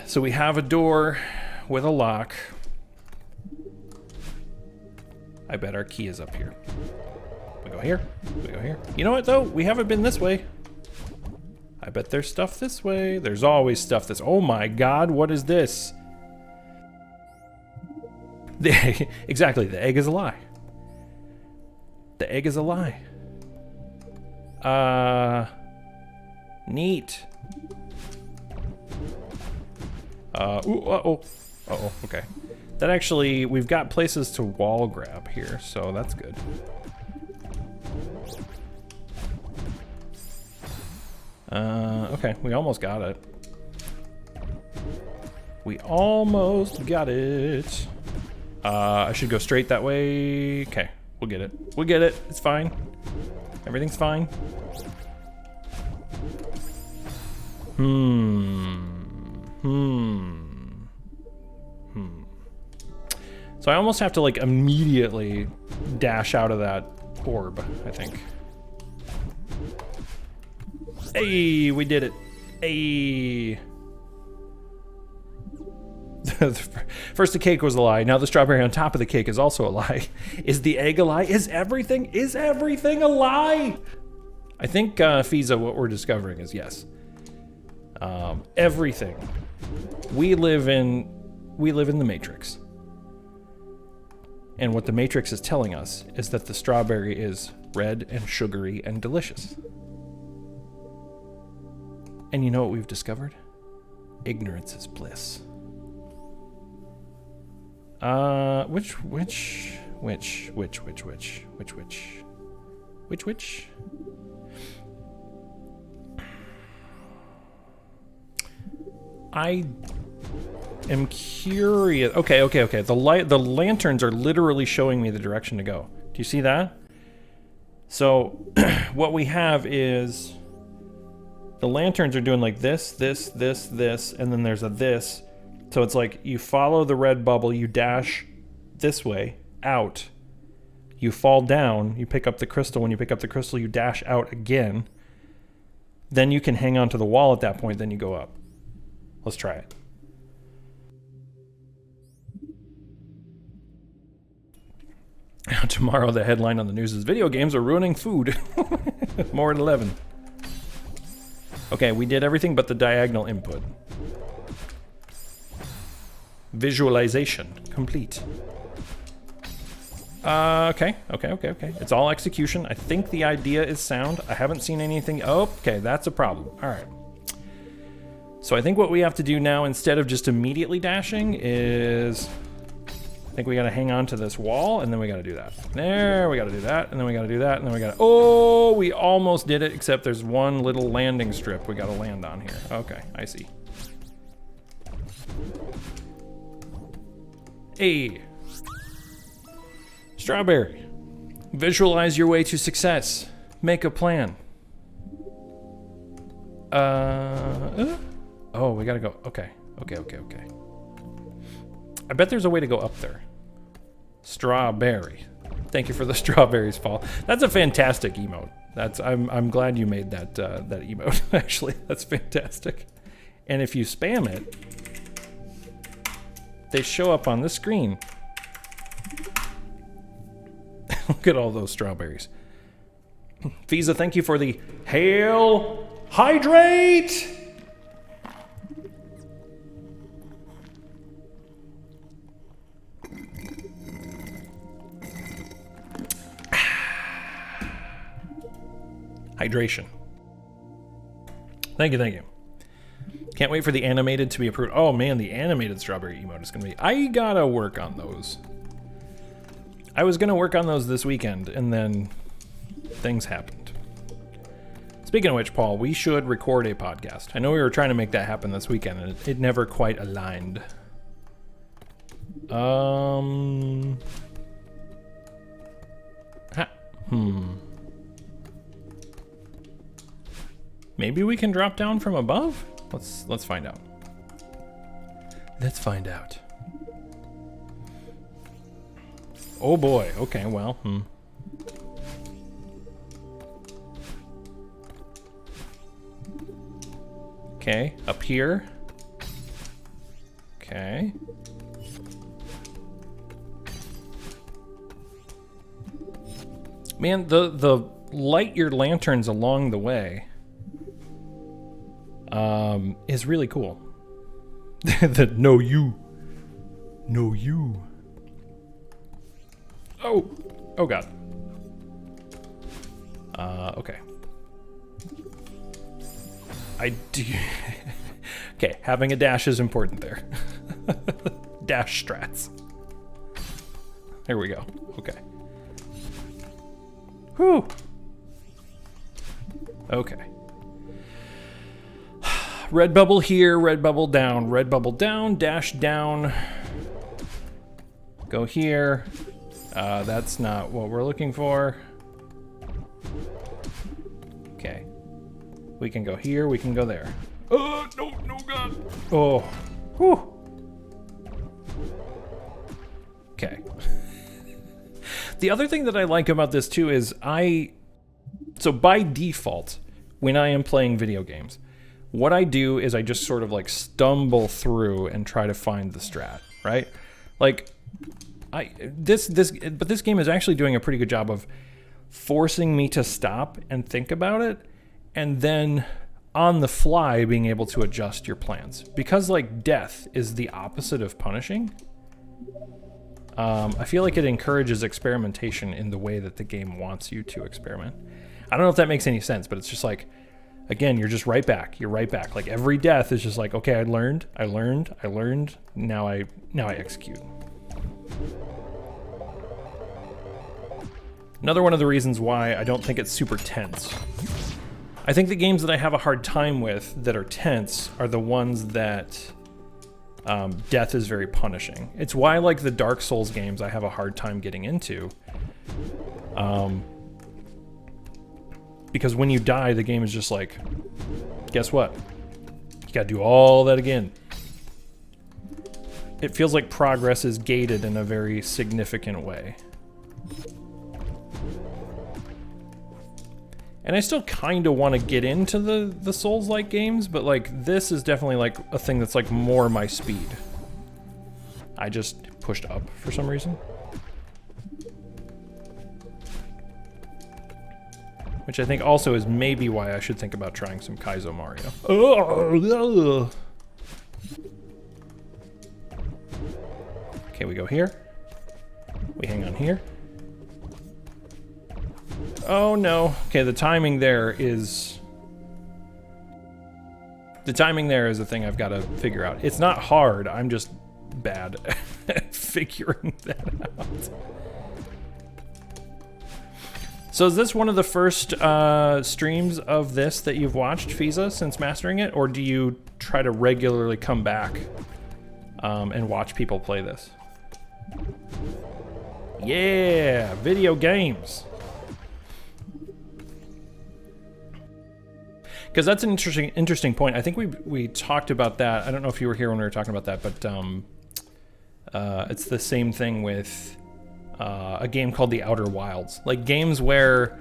So we have a door with a lock. I bet our key is up here. We go here. We go here. You know what, though? We haven't been this way. I bet there's stuff this way. There's always stuff this. Oh my God, what is this? The egg, exactly, the egg is a lie. The egg is a lie. Neat. Okay. That actually, we've got places to wall grab here, so that's good. Okay, we almost got it. We almost got it. I should go straight that way. Okay, we'll get it. We'll get it. It's fine. Everything's fine. So I almost have to like immediately dash out of that orb, I think. Hey, we did it. Hey. First the cake was a lie. Now the strawberry on top of the cake is also a lie. Is the egg a lie? Is everything a lie? I think, Fiza, what we're discovering is yes. Everything. We live in the Matrix. And what the Matrix is telling us is that the strawberry is red and sugary and delicious. And you know what we've discovered? Ignorance is bliss. Which? I am curious. Okay. The lanterns are literally showing me the direction to go. Do you see that? So what we have is the lanterns are doing like this, and then there's a this. So it's like you follow the red bubble, you dash this way, out. You fall down, you pick up the crystal. When you pick up the crystal, you dash out again. Then you can hang on to the wall at that point, then you go up. Let's try it. Tomorrow the headline on the news is video games are ruining food. More at 11. Okay, we did everything but the diagonal input. Visualization complete. Okay. It's all execution. I think the idea is sound. I haven't seen anything. Okay, that's a problem. All right. So I think what we have to do now, instead of just immediately dashing, is I think we got to hang on to this wall, and then we got to do that. There, we got to do that, and then we got to do that, and then we got to... Oh, we almost did it, except there's one little landing strip we got to land on here. Okay, I see. Hey. Strawberry. Visualize your way to success. Make a plan. Oh, we gotta go. Okay. I bet there's a way to go up there. Strawberry. Thank you for the strawberries, Paul. That's a fantastic emote. I'm glad you made that that emote. Actually, that's fantastic. And if you spam it, they show up on the screen. Look at all those strawberries. Fiza, thank you for the Hail Hydrate! Hydration. Thank you, thank you. Can't wait for the animated to be approved. Oh man, the animated strawberry emote is gonna be... I gotta work on those. I was gonna work on those this weekend, and then things happened. Speaking of which, Paul, we should record a podcast. I know we were trying to make that happen this weekend, and it never quite aligned. Maybe we can drop down from above? Let's find out. Let's find out. Oh boy. Okay, well, Okay, up here. Okay. Man, the light your lanterns along the way is really cool. The no you. Oh god. Okay. I do. Okay, having a dash is important there. Dash strats. There we go. Okay. Whew. Okay. Red bubble here, red bubble down, dash down. Go here. That's not what we're looking for. Okay. We can go here, we can go there. Oh, no, God. Oh, whew. Okay. The other thing that I like about this too is so by default, when I am playing video games, what I do is I just sort of like stumble through and try to find the strat, right? Like but this game is actually doing a pretty good job of forcing me to stop and think about it, and then on the fly being able to adjust your plans. Because like death is the opposite of punishing, I feel like it encourages experimentation in the way that the game wants you to experiment. I don't know if that makes any sense, but it's just like, again, you're just right back. You're right back. Like every death is just like, okay, I learned. Now I execute. Another one of the reasons why I don't think it's super tense. I think the games that I have a hard time with that are tense are the ones that death is very punishing. It's why like the Dark Souls games I have a hard time getting into. Because when you die, the game is just like, guess what? You gotta do all that again. It feels like progress is gated in a very significant way. And I still kind of want to get into the Souls-like games, but like this is definitely like a thing that's like more my speed. I just pushed up for some reason. Which I think also is maybe why I should think about trying some Kaizo Mario. Okay, we go here. We hang on here. Oh no. Okay, the timing there is... The timing there is a thing I've got to figure out. It's not hard, I'm just bad at figuring that out. So is this one of the first streams of this that you've watched, Fiza, since mastering it? Or do you try to regularly come back and watch people play this? Yeah, video games. Because that's an interesting point. I think we talked about that. I don't know if you were here when we were talking about that, but it's the same thing with a game called The Outer Wilds. Like games where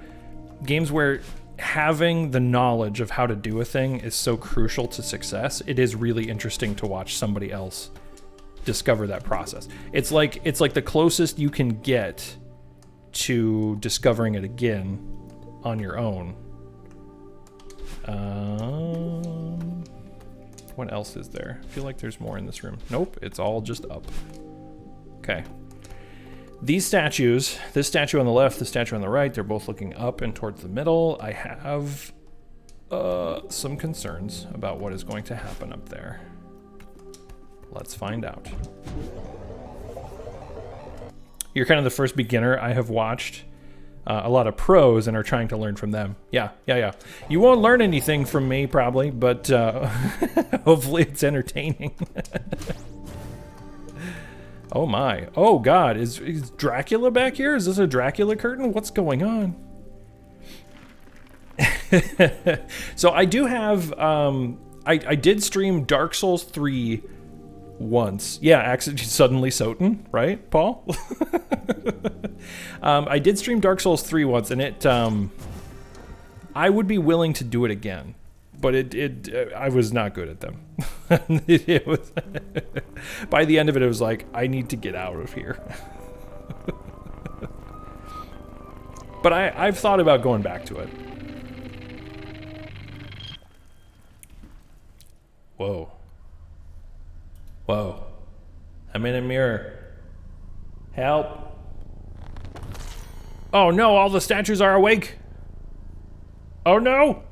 having the knowledge of how to do a thing is so crucial to success. It is really interesting to watch somebody else discover that process. It's like the closest you can get to discovering it again on your own. What else is there? I feel like there's more in this room. Nope, it's all just up. Okay. These statues, this statue on the left, the statue on the right, they're both looking up and towards the middle. I have some concerns about what is going to happen up there. Let's find out. You're kind of the first beginner I have watched a lot of pros and are trying to learn from them. Yeah. You won't learn anything from me probably, but hopefully it's entertaining. Oh my. Oh God, is Dracula back here? Is this a Dracula curtain? What's going on? So I do have, I did stream Dark Souls 3 once. Yeah, accidentally suddenly Soten, right, Paul? I did stream Dark Souls 3 once, and it, I would be willing to do it again, but I was not good at them. It was, by the end of it, it was like, I need to get out of here. But I've thought about going back to it. Whoa. Whoa. I'm in a mirror. Help. Oh no, all the statues are awake. Oh no.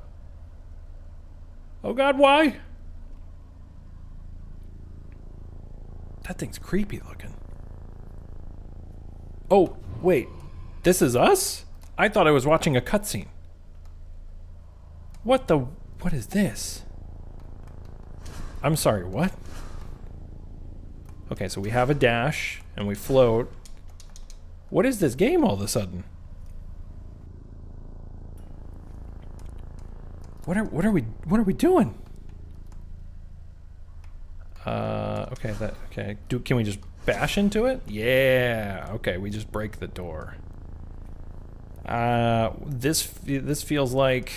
Oh God, why? That thing's creepy looking. Oh, wait. This is us? I thought I was watching a cutscene. What is this? I'm sorry, what? Okay, so we have a dash, and we float. What is this game all of a sudden? What are we doing? Okay, can we just bash into it? Yeah, okay, we just break the door. This feels like...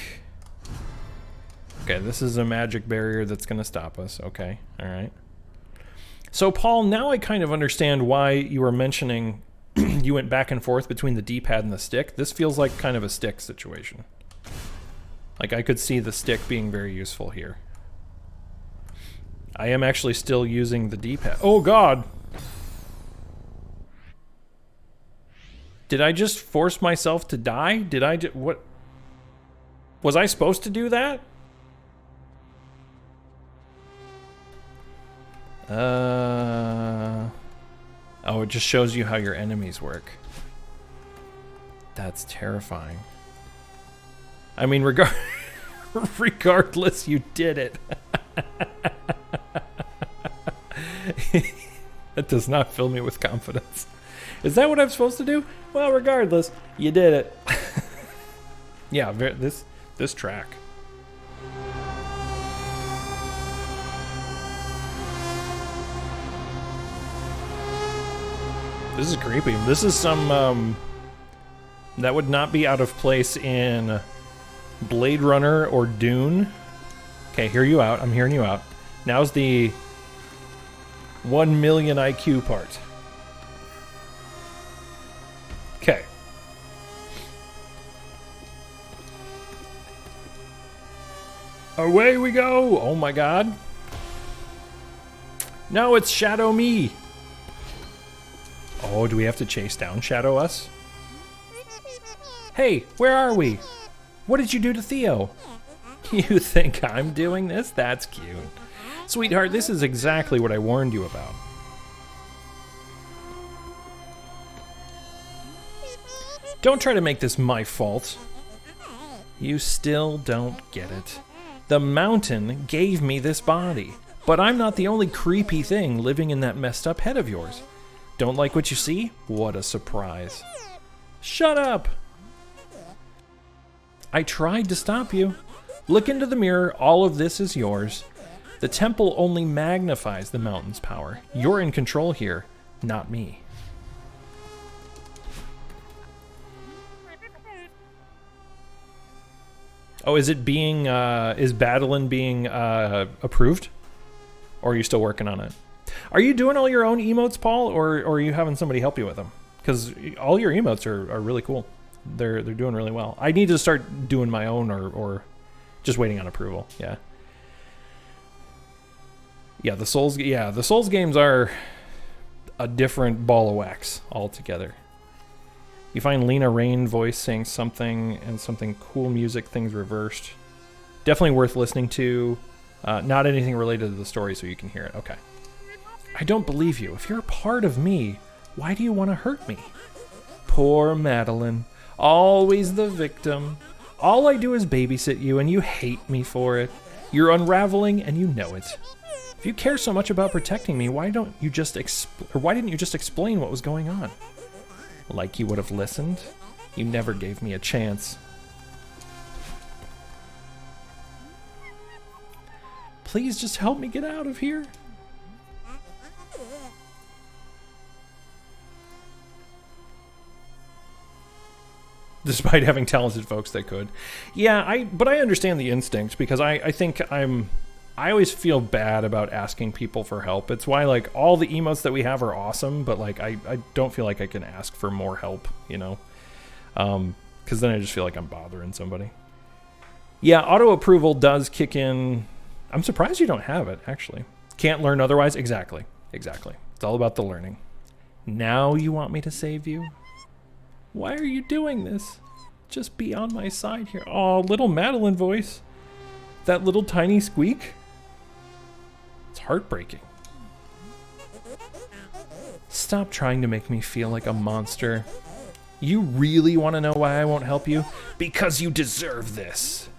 Okay, this is a magic barrier that's gonna stop us. Okay, all right. So Paul, now I kind of understand why you were mentioning you went back and forth between the D-pad and the stick. This feels like kind of a stick situation. Like I could see the stick being very useful here. I am actually still using the D-pad. Oh God! Did I just force myself to die? Did I what? Was I supposed to do that? Oh, it just shows you how your enemies work. That's terrifying. I mean, regardless, you did it. That does not fill me with confidence. Is that what I'm supposed to do? Well, regardless, you did it. Yeah, this track. This is creepy. This is some, that would not be out of place in Blade Runner or Dune. Okay, hear you out. I'm hearing you out. Now's the 1 million IQ part. Okay. Away we go! Oh my God. No, it's Shadow Me. Oh, do we have to chase down Shadow us? Hey, where are we? What did you do to Theo? You think I'm doing this? That's cute. Sweetheart, this is exactly what I warned you about. Don't try to make this my fault. You still don't get it. The mountain gave me this body, but I'm not the only creepy thing living in that messed up head of yours. Don't like what you see? What a surprise. Shut up! I tried to stop you. Look into the mirror, all of this is yours. The temple only magnifies the mountain's power. You're in control here, not me. Oh, is it being, is Battlein being approved? Or are you still working on it? Are you doing all your own emotes, Paul, or are you having somebody help you with them? Because all your emotes are really cool. They're doing really well. I need to start doing my own or just waiting on approval. Yeah. Yeah, the Souls games are a different ball of wax altogether. You find Lena Raine voice saying something and something cool music, things reversed. Definitely worth listening to. Not anything related to the story, so you can hear it. Okay. I don't believe you. If you're a part of me, why do you want to hurt me? Poor Madeline. Always the victim. All I do is babysit you, and you hate me for it. You're unraveling, and you know it. If you care so much about protecting me, why didn't you just explain what was going on? Like you would have listened? You never gave me a chance. Please just help me get out of here. Despite having talented folks that could. Yeah, but I understand the instinct, because I think I always feel bad about asking people for help. It's why, like, all the emotes that we have are awesome, but, like, I don't feel like I can ask for more help, you know? Because then I just feel like I'm bothering somebody. Yeah, auto-approval does kick in. I'm surprised you don't have it, actually. Can't learn otherwise? Exactly. Exactly. It's all about the learning. Now you want me to save you? Why are you doing this? Just be on my side here. Oh, little Madeline voice. That little tiny squeak. It's heartbreaking. Stop trying to make me feel like a monster. You really want to know why I won't help you? Because you deserve this.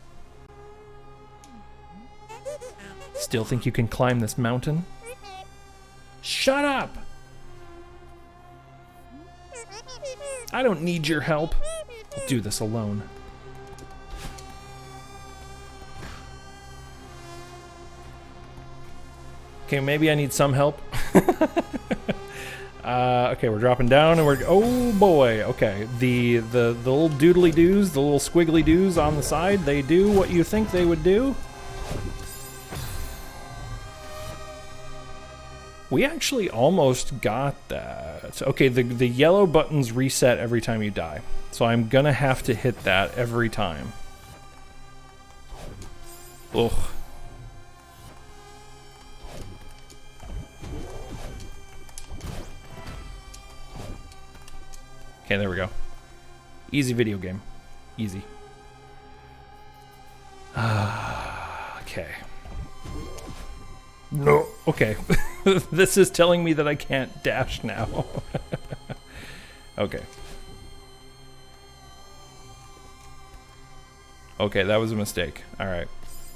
Still think you can climb this mountain? Shut up! I don't need your help. I'll do this alone. Okay, maybe I need some help. Okay, we're dropping down and we're... Oh boy, okay. The little doodly doos, the little squiggly doos on the side, they do what you think they would do. We actually almost got that. Okay, the yellow buttons reset every time you die. So I'm gonna have to hit that every time. Ugh. Okay, there we go. Easy video game. Easy. Okay. No. Okay. This is telling me that I can't dash now. Okay. Okay, that was a mistake. Alright.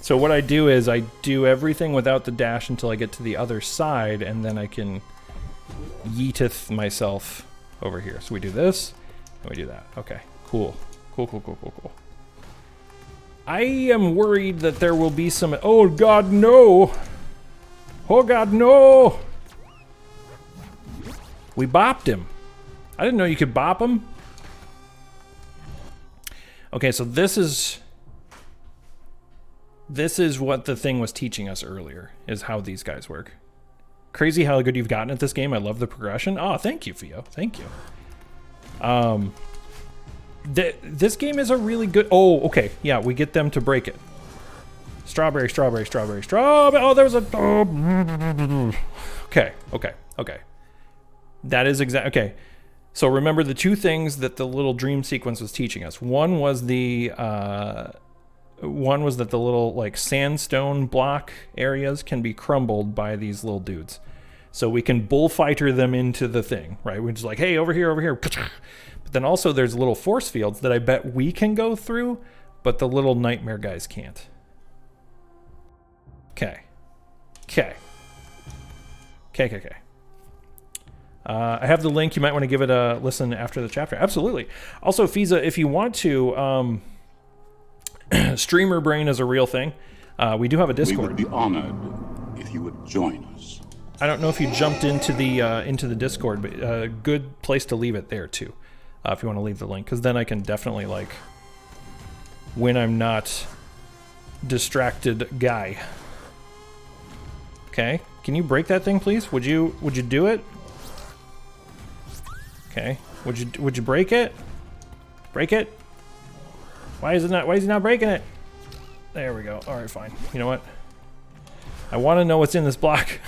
So what I do is I do everything without the dash until I get to the other side, and then I can yeeteth myself over here. So we do this, and we do that. Okay, cool. Cool, cool, cool, cool, cool. I am worried that there will be some... Oh god, no! Oh god, no! We bopped him. I didn't know you could bop him. Okay, so this is what the thing was teaching us earlier, is how these guys work. Crazy how good you've gotten at this game. I love the progression. Oh, thank you, Theo. Thank you. This game is a really good... Oh, okay. Yeah, we get them to break it. Strawberry, strawberry, strawberry, strawberry. Oh, there was a... Oh. Okay, okay, okay. That is exact... Okay. So remember the two things that the little dream sequence was teaching us. One was that the little, like, sandstone block areas can be crumbled by these little dudes. So we can bullfighter them into the thing, right? We're just like, hey, over here, over here. But then also there's little force fields that I bet we can go through, but the little nightmare guys can't. Okay. Okay. Okay, okay, okay. I have the link. You might want to give it a listen after the chapter. Absolutely. Also, Fiza, if you want to, streamer brain is a real thing. We do have a Discord. We would be honored if you would join us. I don't know if you jumped into the Discord, but a good place to leave it there too, if you want to leave the link, because then I can definitely, like, when I'm not distracted guy. Okay. Can you break that thing, please? Would you do it? Okay. Would you break it? Break it? Why is he not breaking it? There we go. Alright, fine. You know what? I want to know what's in this block.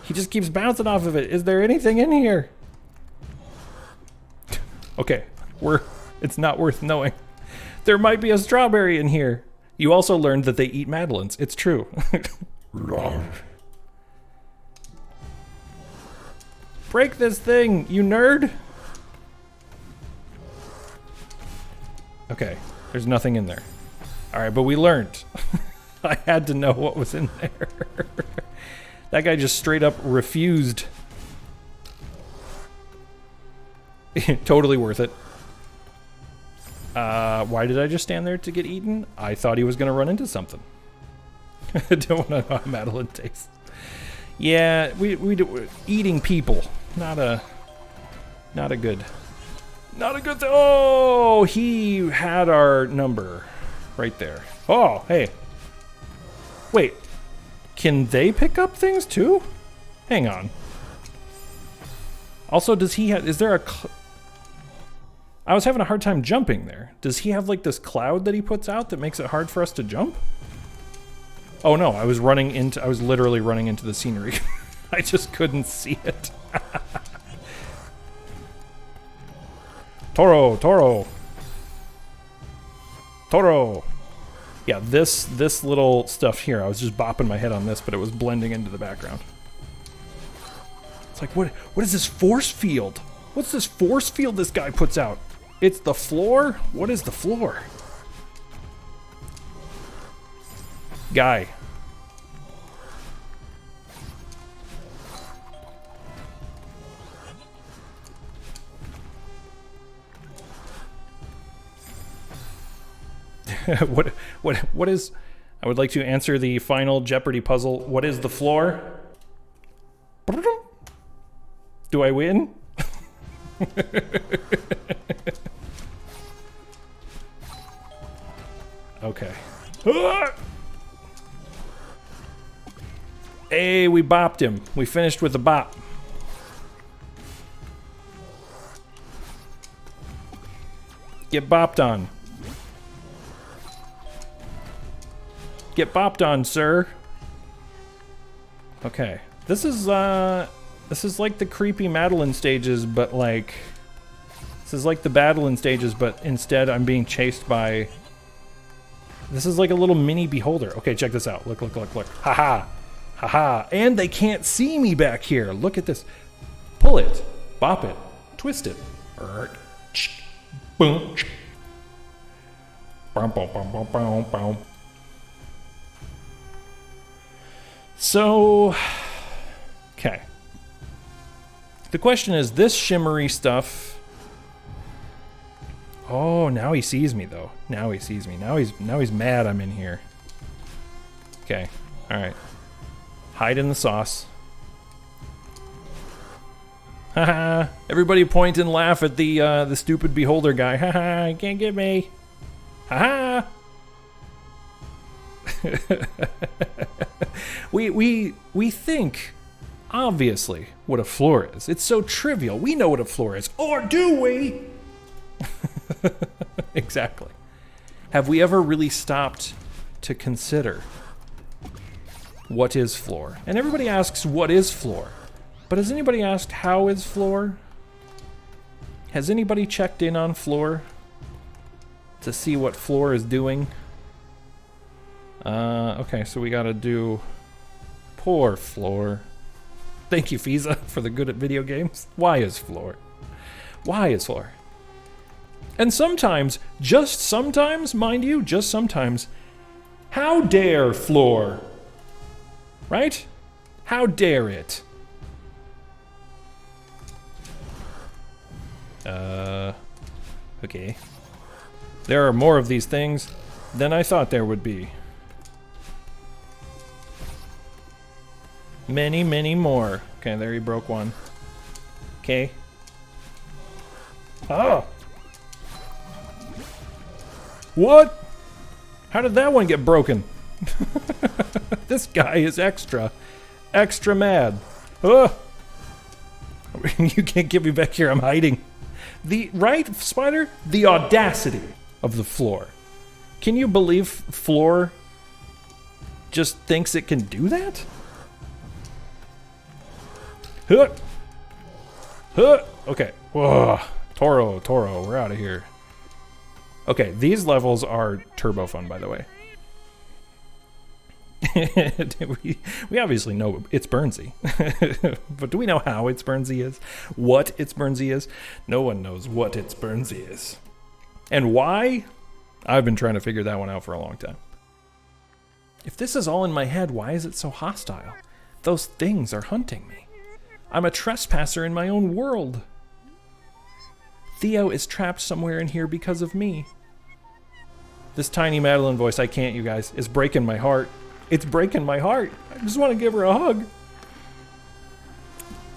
He just keeps bouncing off of it. Is there anything in here? Okay. It's not worth knowing. There might be a strawberry in here. You also learned that they eat madeleines. It's true. Break this thing, you nerd! Okay, there's nothing in there. Alright, but we learned. I had to know what was in there. That guy just straight up refused. Totally worth it. Why did I just stand there to get eaten? I thought he was gonna run into something. I don't know how Madeline tastes. Yeah, we do, eating people. Not a good thing. Oh, he had our number right there. Oh, hey. Wait, can they pick up things too? Hang on. Also, does he have, is there a, I was having a hard time jumping there. Does he have like this cloud that he puts out that makes it hard for us to jump? Oh no, I was literally running into the scenery. I just couldn't see it. Toro, Toro. Toro. Yeah, this little stuff here, I was just bopping my head on this, but it was blending into the background. It's like, what is this force field? What's this force field this guy puts out? It's the floor? What is the floor? Guy. What is, I would like to answer the final Jeopardy puzzle. What is the floor? Do I win? Okay. Hey, we bopped him. We finished with a bop. Get bopped on. Get bopped on, sir. Okay. This is like the creepy Madeline stages, but like, this is like the Madeline stages, but instead I'm being chased by, this is like a little mini beholder. Okay, check this out. Look, look, look, look. Haha. Haha. And they can't see me back here. Look at this. Pull it. Bop it. Twist it. Boom. So, okay. The question is, this shimmery stuff. Oh, now he sees me though. Now he sees me. Now he's mad I'm in here. Okay. All right. Hide in the sauce. Haha. Everybody point and laugh at the stupid beholder guy. Haha, you can't get me. Haha. We think, obviously, what a floor is. It's so trivial. We know what a floor is. Or do we? Exactly. Have we ever really stopped to consider what is floor? And everybody asks, what is floor? But has anybody asked, how is floor? Has anybody checked in on floor to see what floor is doing? Okay, so we gotta do poor floor. Thank you, Fiza, for the good at video games. Why is floor? Why is floor? And sometimes, just sometimes, mind you, just sometimes, how dare floor? Right? How dare it? Okay. There are more of these things than I thought there would be. Many, many more. Okay, there he broke one. Okay. Oh! What? How did that one get broken? This guy is extra mad. Oh. You can't get me back here, I'm hiding. Right, Spider? The audacity of the floor. Can you believe floor just thinks it can do that? Huh. Huh. Okay. Whoa. Toro, we're out of here. Okay, these levels are turbo fun, by the way. we obviously know it's Burnsy. But do we know how it's Burnsy is? What it's Burnsy is? No one knows what it's Burnsy is. And why? I've been trying to figure that one out for a long time. If this is all in my head, why is it so hostile? Those things are hunting me. I'm a trespasser in my own world. Theo is trapped somewhere in here because of me. This tiny Madeline voice, I can't, you guys, is breaking my heart. It's breaking my heart. I just want to give her a hug.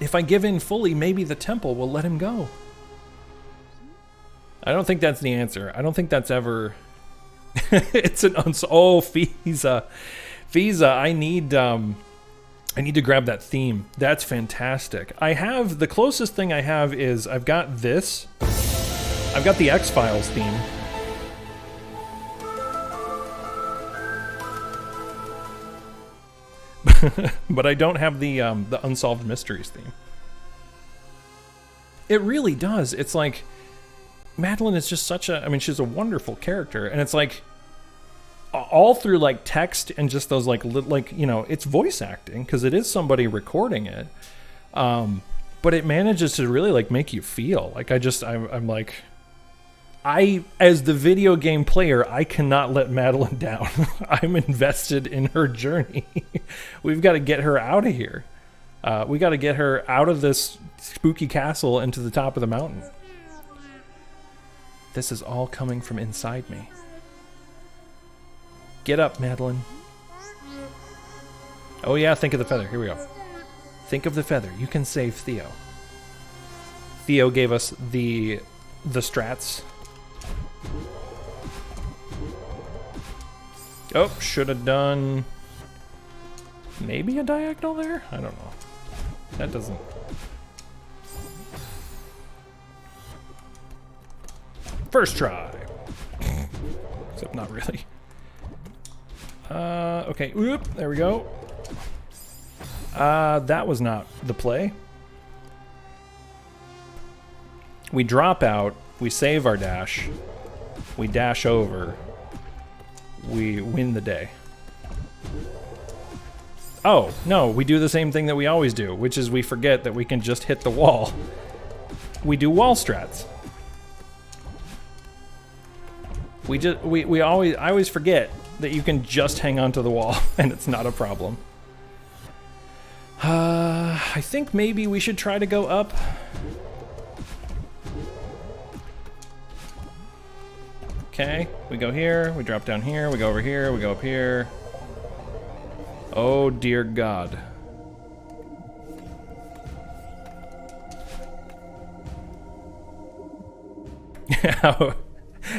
If I give in fully, maybe the temple will let him go. I don't think that's the answer. I don't think that's ever... It's an oh, Fiza. Fiza, I need to grab that theme. That's fantastic. I have, the closest thing I have is, I've got this. I've got the X-Files theme. But I don't have the Unsolved Mysteries theme. It really does. It's like, Madeline is just such a, I mean, she's a wonderful character, and it's like, all through like text and just those like, you know, it's voice acting, because it is somebody recording it, but it manages to really like make you feel, like I'm like, as the video game player, I cannot let Madeline down. I'm invested in her journey. We've got to get her out of here. We got to get her out of this spooky castle and to the top of the mountain. This is all coming from inside me. Get up, Madeline. Oh yeah, think of the feather. Here we go. Think of the feather. You can save Theo. Theo gave us the strats. Oh, should have done maybe a diagonal there? I don't know. That doesn't... First try. Except not really. Okay, oop, there we go. That was not the play. We drop out, we save our dash, we dash over, we win the day. Oh, no, we do the same thing that we always do, which is we forget that we can just hit the wall. We do wall strats. I always forget that you can just hang on to the wall and it's not a problem. I think maybe we should try to go up. Okay, we go here, we drop down here, we go over here, we go up here. Oh dear God.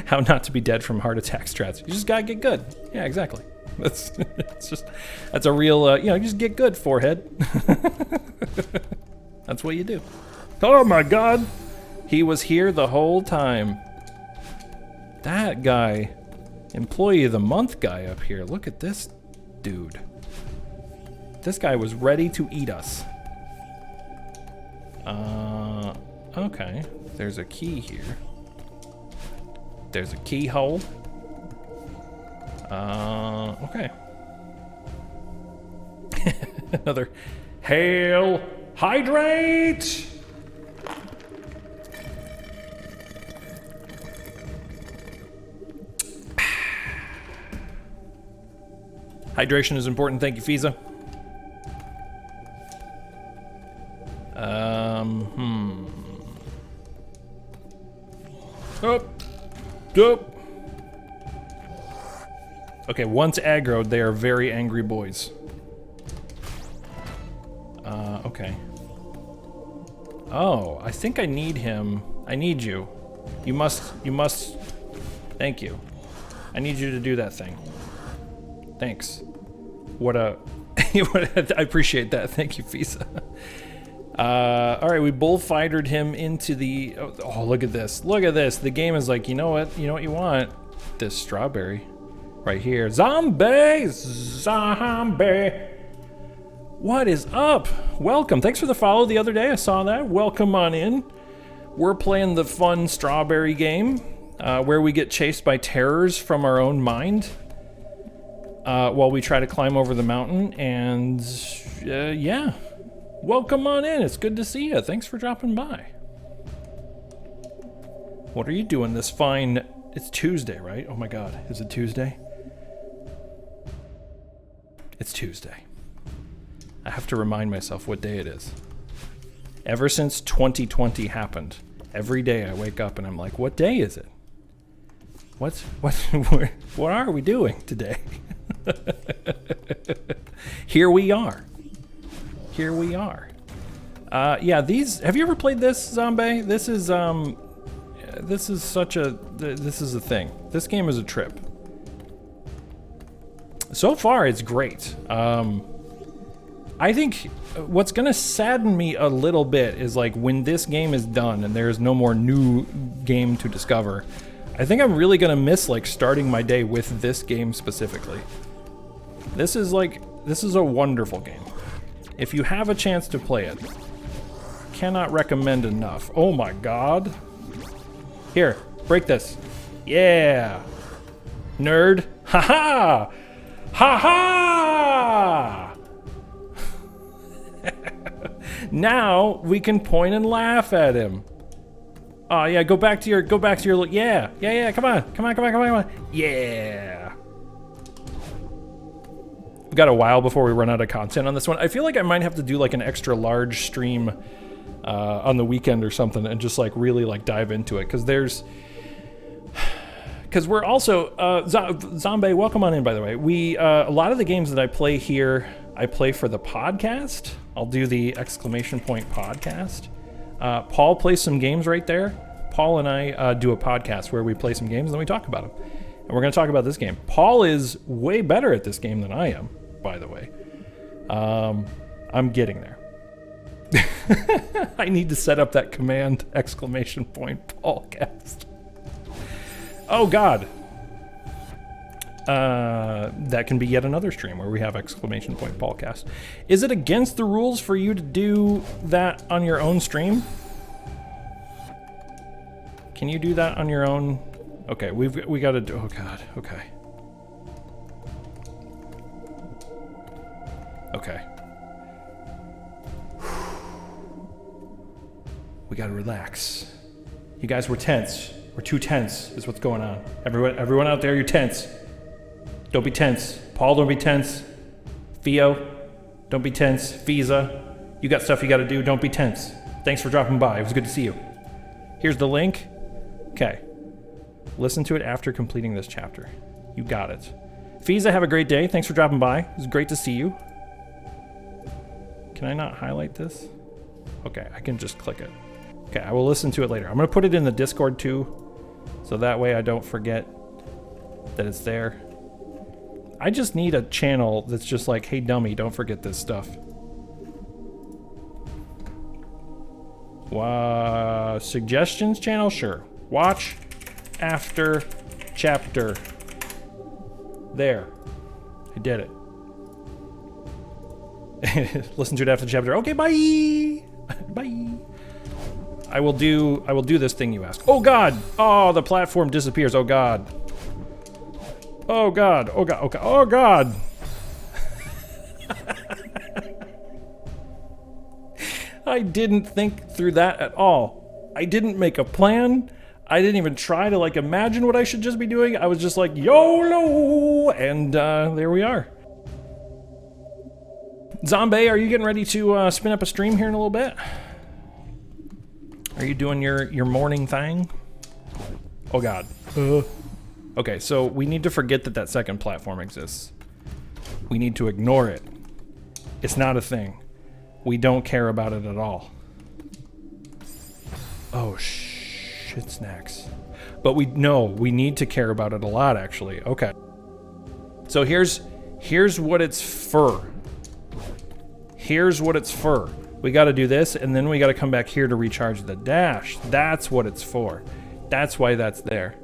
How not to be dead from heart attack strats. You just gotta get good. Yeah, exactly. That's a real, you know, just get good, forehead. That's what you do. Oh my God. He was here the whole time. That guy, employee of the month guy up here. Look at this dude. This guy was ready to eat us. Okay. There's a key here. There's a keyhole. Okay. Another hail, hydrate! Hydration is important, thank you, Fiza. Up. Okay, once aggroed, they are very angry boys. Okay. Oh, I think I need him. I need you. You must, thank you. I need you to do that thing. Thanks. What a... I appreciate that. Thank you, Fisa. All right, we bullfightered him into the... Oh, look at this. Look at this. The game is like, you know what? You know what you want? This strawberry right here. Zombie! Zombie! What is up? Welcome. Thanks for the follow the other day. I saw that. Welcome on in. We're playing the fun strawberry game where we get chased by terrors from our own mind while we try to climb over the mountain. And yeah, welcome on in. It's good to see you. Thanks for dropping by. What are you doing this fine... It's Tuesday, right? Oh my God, is it Tuesday? It's Tuesday. I have to remind myself what day it is. Ever since 2020 happened, every day I wake up and I'm like, what day is it? What are we doing today? Here we are. Here we are. Yeah, these, have you ever played this, Zombie? This is a thing. This game is a trip. So far, it's great. I think what's gonna sadden me a little bit is like when this game is done and there's no more new game to discover, I think I'm really gonna miss like starting my day with this game specifically. This is a wonderful game. If you have a chance to play it, cannot recommend enough. Oh my God. Here, break this. Yeah. Nerd. Ha-ha! Ha-ha! Now we can point and laugh at him. Oh yeah, go back to your yeah, come on. Yeah. We've got a while before we run out of content on this one. I feel like I might have to do like an extra large stream on the weekend or something and just like really like dive into it because we're also Zombie, welcome on in, by the way. We a lot of the games that I play here, I play for the podcast. I'll do the exclamation point podcast. Paul plays some games right there. Paul and I do a podcast where we play some games and then we talk about them. And we're going to talk about this game. Paul is way better at this game than I am, by the way. I'm getting there. I need to set up that command exclamation point Paulcast. Oh God. That can be yet another stream where we have exclamation point Paulcast. Is it against the rules for you to do that on your own stream? Can you do that on your own? Okay, we got to do. Oh God. Okay. Okay. We got to relax. You guys were tense. We're too tense. Is what's going on. Everyone out there, you're tense. Don't be tense. Paul, don't be tense. Theo, don't be tense. Fiza, you got stuff you got to do. Don't be tense. Thanks for dropping by. It was good to see you. Here's the link. Okay. Listen to it after completing this chapter. You got it. Fiza, have a great day. Thanks for dropping by. It was great to see you. Can I not highlight this? Okay, I can just click it. Okay, I will listen to it later. I'm going to put it in the Discord too, so that way I don't forget that it's there. I just need a channel that's just like, hey dummy, don't forget this stuff. Suggestions channel? Sure. Watch after chapter. There. I did it. Listen to it after the chapter. Okay, bye. Bye. I will do this thing you asked. Oh God! Oh, the platform disappears. Oh God. Oh God. Oh God. Oh God. Oh God. I didn't think through that at all. I didn't make a plan. I didn't even try to like imagine what I should just be doing. I was just like, YOLO! And there we are. Zombie, are you getting ready to spin up a stream here in a little bit? Are you doing your morning thing? Oh God. Okay, so we need to forget that second platform exists. We need to ignore it. It's not a thing. We don't care about it at all. Oh shit snacks. But we need to care about it a lot actually. Okay. So here's Here's what it's for. Here's what it's for. We got to do this, and then we got to come back here to recharge the dash. That's what it's for. That's why that's there.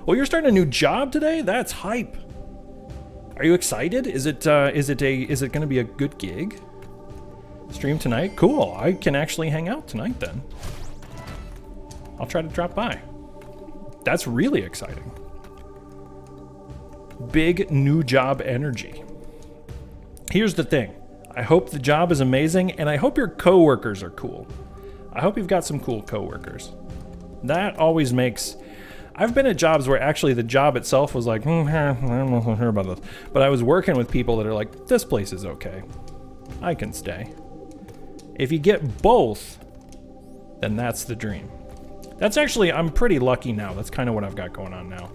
Oh, you're starting a new job today? That's hype. Are you excited? Is it going to be a good gig? Stream tonight? Cool. I can actually hang out tonight then. I'll try to drop by. That's really exciting. Big new job energy. Here's the thing. I hope the job is amazing, and I hope your coworkers are cool. I hope you've got some cool coworkers. That always makes... I've been at jobs where actually the job itself was like, I don't know hear about this. But I was working with people that are like, this place is okay. I can stay. If you get both, then that's the dream. That's actually, I'm pretty lucky now. That's kind of what I've got going on now.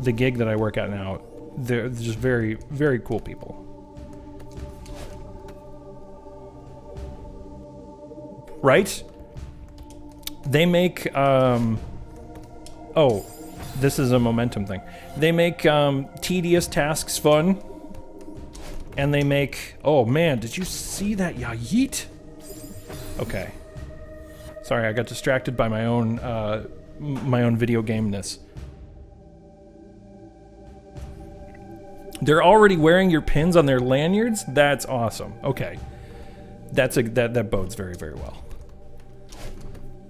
The gig that I work at now, they're just very, very cool people. Right? They make, oh, this is a momentum thing. They make tedious tasks fun. And they make, oh man, did you see that? Yeah, yeet. Okay. Sorry, I got distracted by my own video game-ness. They're already wearing your pins on their lanyards? That's awesome. Okay. That bodes very, very well.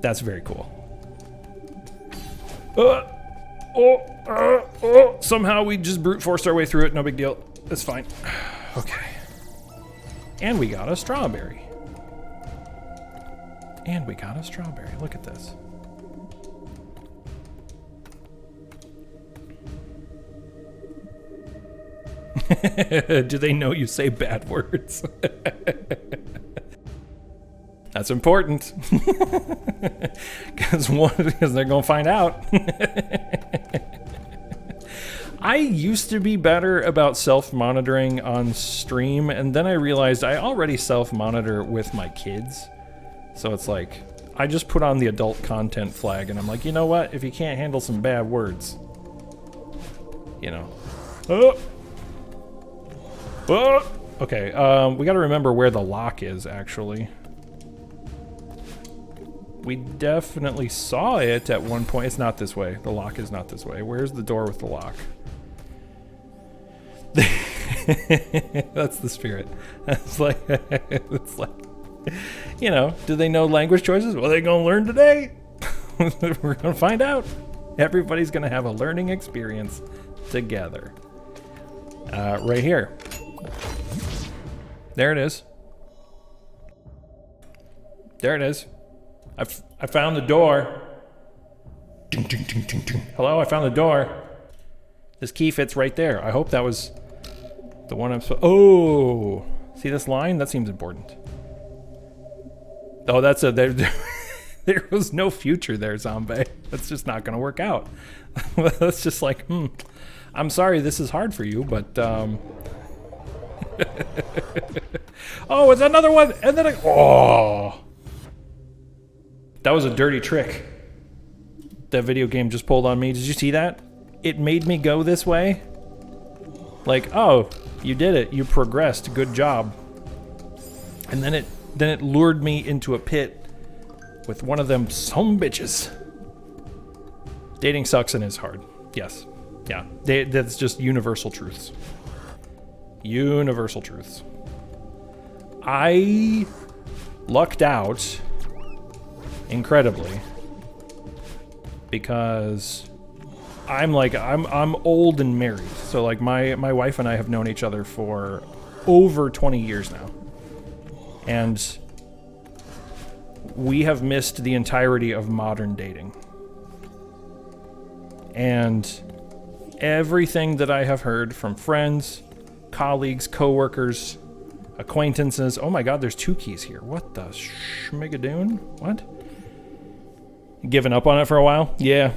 That's very cool. Somehow we just brute forced our way through it. No big deal. It's fine. Okay. And we got a strawberry. And we got a strawberry. Look at this. Do they know you say bad words? That's important. Because they're going to find out. I used to be better about self-monitoring on stream, and then I realized I already self-monitor with my kids. So it's like, I just put on the adult content flag, and I'm like, you know what? If you can't handle some bad words, you know. Okay, we gotta remember where the lock is, actually. We definitely saw it at one point. It's not this way. The lock is not this way. Where's the door with the lock? That's the spirit. It's like, you know, do they know language choices? Well, they're gonna learn today. We're gonna find out. Everybody's gonna have a learning experience together. Right here. There it is. There it is. I found the door. Ding, ding, ding, ding, ding. Hello, I found the door. This key fits right there. I hope that was the one I'm supposed... Oh! See this line? That seems important. Oh, that's a... There was no future there, zombie. That's just not going to work out. That's just like, I'm sorry this is hard for you, but... Oh, it's another one! And then oh! That was a dirty trick. That video game just pulled on me. Did you see that? It made me go this way. Like, oh, you did it. You progressed. Good job. And then it lured me into a pit with one of them bitches. Dating sucks and is hard. Yes. Yeah. That's just universal truths. Universal truths. I lucked out incredibly because I'm old and married. So like my wife and I have known each other for over 20 years now. And we have missed the entirety of modern dating. And everything that I have heard from friends, colleagues, coworkers, acquaintances. Oh my God, there's 2 keys here. What the schmigadoon? What? Giving up on it for a while? Yeah.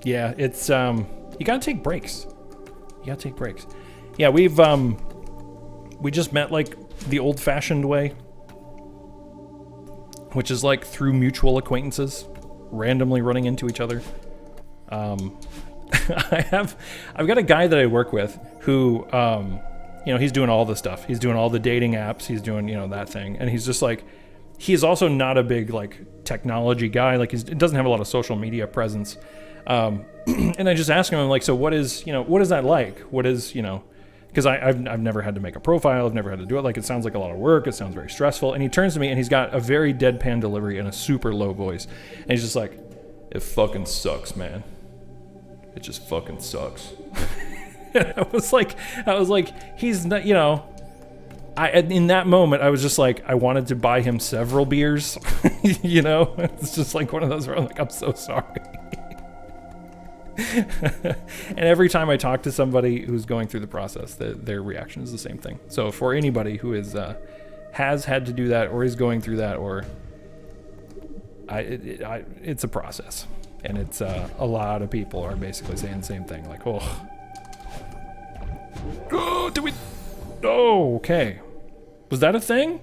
Yeah, it's, you gotta take breaks. You gotta take breaks. Yeah, we just met like the old-fashioned way, which is like through mutual acquaintances, randomly running into each other. I've got a guy that I work with who, You know, he's doing all the stuff. He's doing all the dating apps. He's doing, you know, that thing. And he's just like, he's also not a big like technology guy. Like he doesn't have a lot of social media presence. And I just asked him, I'm like, so what is that like? What is, you know, because I've never had to make a profile. I've never had to do it. Like, it sounds like a lot of work. It sounds very stressful. And he turns to me and he's got a very deadpan delivery and a super low voice. And he's just like, it fucking sucks, man. It just fucking sucks. And I was like, he's not, you know, in that moment, I was just like, I wanted to buy him several beers. You know, it's just like one of those where I'm like, I'm so sorry. And every time I talk to somebody who's going through the process, their reaction is the same thing. So for anybody who is has had to do that or is going through that, or it's a process, and it's a lot of people are basically saying the same thing. Like, oh, okay, was that a thing?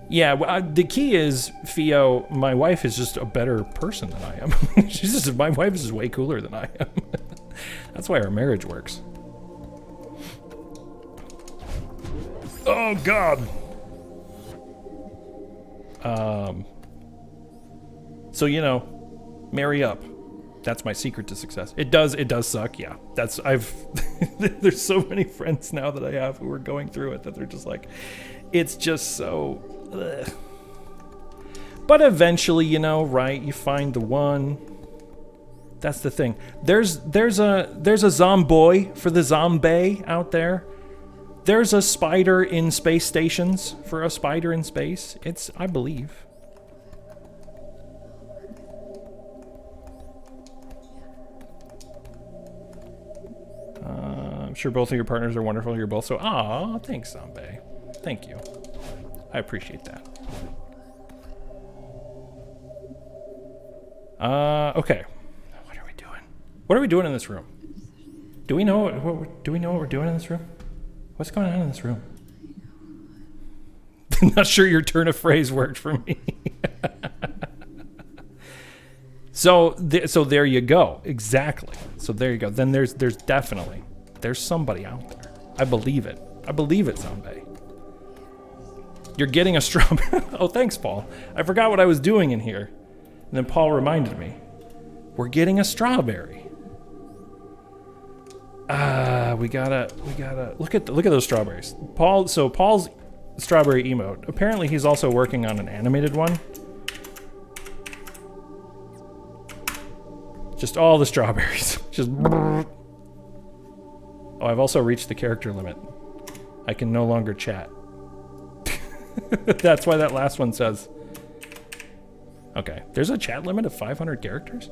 Yeah, well, the key is, Theo, my wife is just a better person than I am. My wife is just way cooler than I am. That's why our marriage works. Oh, God. So, you know, marry up. That's my secret to success. It does suck, yeah. There's so many friends now that I have who are going through it that they're just like, it's just so... Ugh. But eventually, you know, right? You find the one. That's the thing. There's a zomboy for the zombie out there. There's a spider in space stations for a spider in space. I believe. I'm sure both of your partners are wonderful. You're both so... Aw, thanks, zombie. Thank you. I appreciate that. Okay. What are we doing? What are we doing in this room? Do we know what we're doing in this room? What's going on in this room? I'm not sure your turn of phrase worked for me. So there you go. Exactly. So there you go. Then there's definitely somebody out there. I believe it. I believe it, zombie. You're getting a strawberry. Oh, thanks, Paul. I forgot what I was doing in here. And then Paul reminded me. We're getting a strawberry. We gotta look at those strawberries. Paul's strawberry emote. Apparently he's also working on an animated one. Just all the strawberries. Just Oh, I've also reached the character limit. I can no longer chat. That's why that last one says. Okay, there's a chat limit of 500 characters?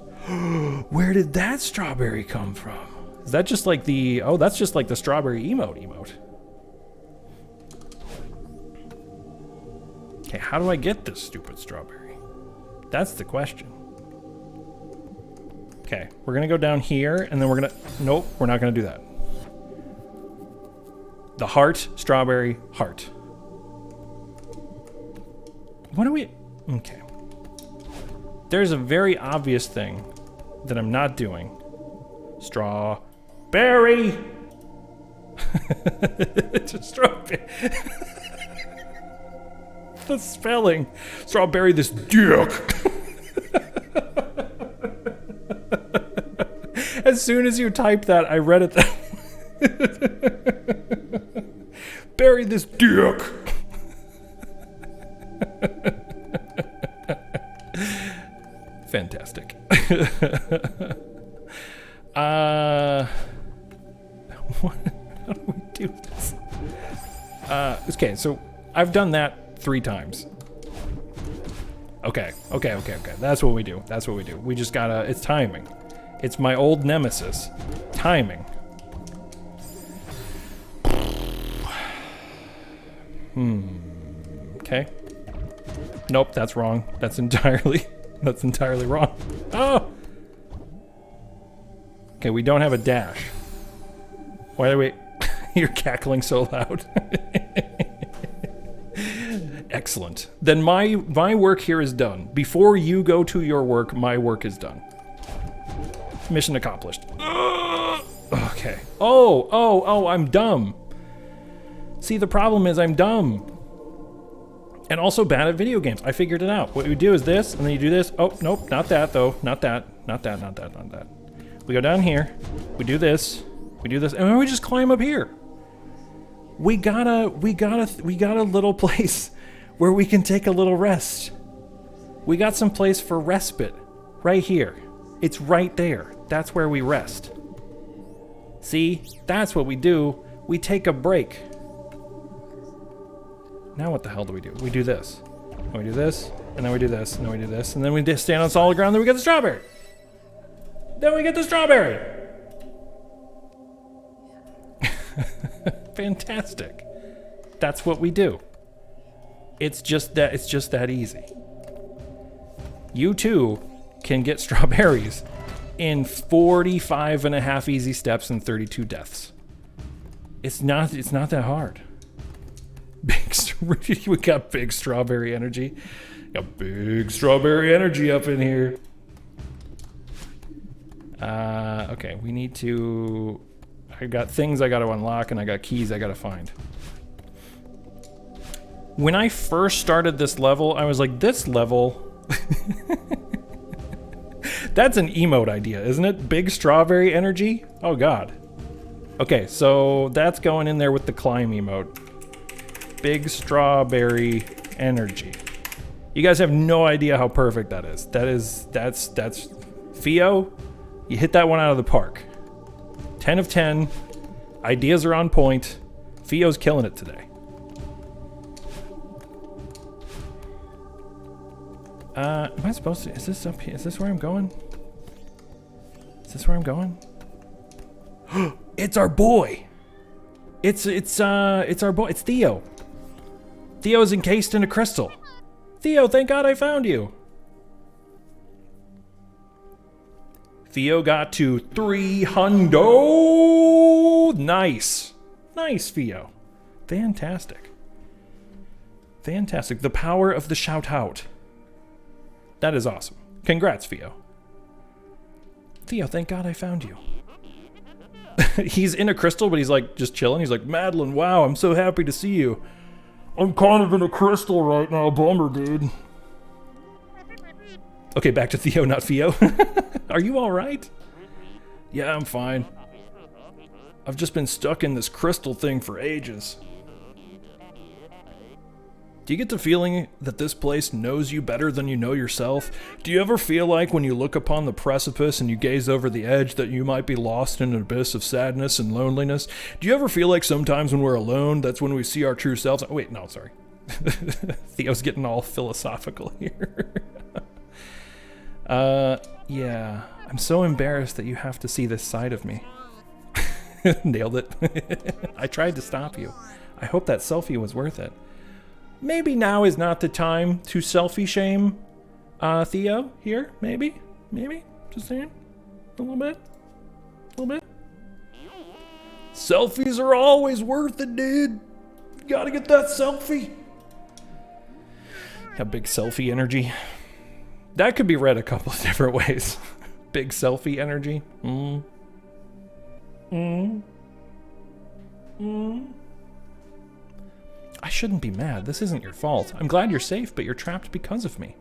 Where did that strawberry come from? Is that just like the... Oh, that's just like the strawberry emote. Okay, how do I get this stupid strawberry? That's the question. Okay, we're gonna go down here, and then we're gonna... Nope, we're not gonna do that. The heart, strawberry, heart. What are we... Okay. There's a very obvious thing that I'm not doing. Strawberry! It's a strawberry. The spelling. Strawberry this dick. As soon as you typed that, I read it that bury this dick. Fantastic. How do we do this? Okay, so I've done that 3 times. Okay. That's what we do. We just gotta, it's timing. It's my old nemesis. Timing. Okay. Nope, that's wrong. That's entirely wrong. Oh! Okay, we don't have a dash. Why are we... You're cackling so loud. Excellent. Then my work here is done. Before you go to your work, my work is done. Mission accomplished. Okay. Oh, I'm dumb. See, the problem is I'm dumb. And also bad at video games. I figured it out. What we do is this, and then you do this. Oh, nope, not that though. Not that. We go down here. We do this. We do this, and then we just climb up here. We got a little place where we can take a little rest. We got some place for respite right here. It's right there. That's where we rest. See, that's what we do. We take a break. Now what the hell do? We do this. And we do this, and then we do this, and then we do this, and then we just stand on solid ground, then we get the strawberry. Then we get the strawberry. Fantastic. That's what we do. It's just that easy. You too can get strawberries in 45 and a half easy steps and 32 deaths. It's not that hard. We got big strawberry energy. Got big strawberry energy up in here. Okay, we need to... I got things I gotta unlock and I got keys I gotta find. When I first started this level, I was like, this level... That's an emote idea, isn't it? Big strawberry energy? Oh god. Okay, so that's going in there with the climb emote. Big strawberry energy. You guys have no idea how perfect that is. That's Theo, you hit that one out of the park. 10 of 10. Ideas are on point. Theo's killing it today. Am I supposed to? Is this up here? Is this where I'm going? Is this where I'm going? It's our boy. It's our boy. It's Theo. Theo's encased in a crystal. Theo, thank God I found you. Theo got to 300. Nice. Nice, Theo. Fantastic. Fantastic. The power of the shout out. That is awesome. Congrats, Theo. Theo, thank God I found you. He's in a crystal, but he's like just chilling. He's like, Madeline, wow, I'm so happy to see you. I'm kind of in a crystal right now, bummer, dude. Okay, back to Theo, not Theo. Are you all right? Yeah, I'm fine. I've just been stuck in this crystal thing for ages. Do you get the feeling that this place knows you better than you know yourself? Do you ever feel like when you look upon the precipice and you gaze over the edge that you might be lost in an abyss of sadness and loneliness? Do you ever feel like sometimes when we're alone, that's when we see our true selves? Oh, wait, no, sorry. Theo's getting all philosophical here. Yeah. I'm so embarrassed that you have to see this side of me. Nailed it. I tried to stop you. I hope that selfie was worth it. Maybe now is not the time to selfie shame Theo here. Maybe. Just saying. A little bit. Selfies are always worth it, dude. Gotta get that selfie. Got big selfie energy. That could be read a couple of different ways. Big selfie energy. I shouldn't be mad. This isn't your fault. I'm glad you're safe, but you're trapped because of me.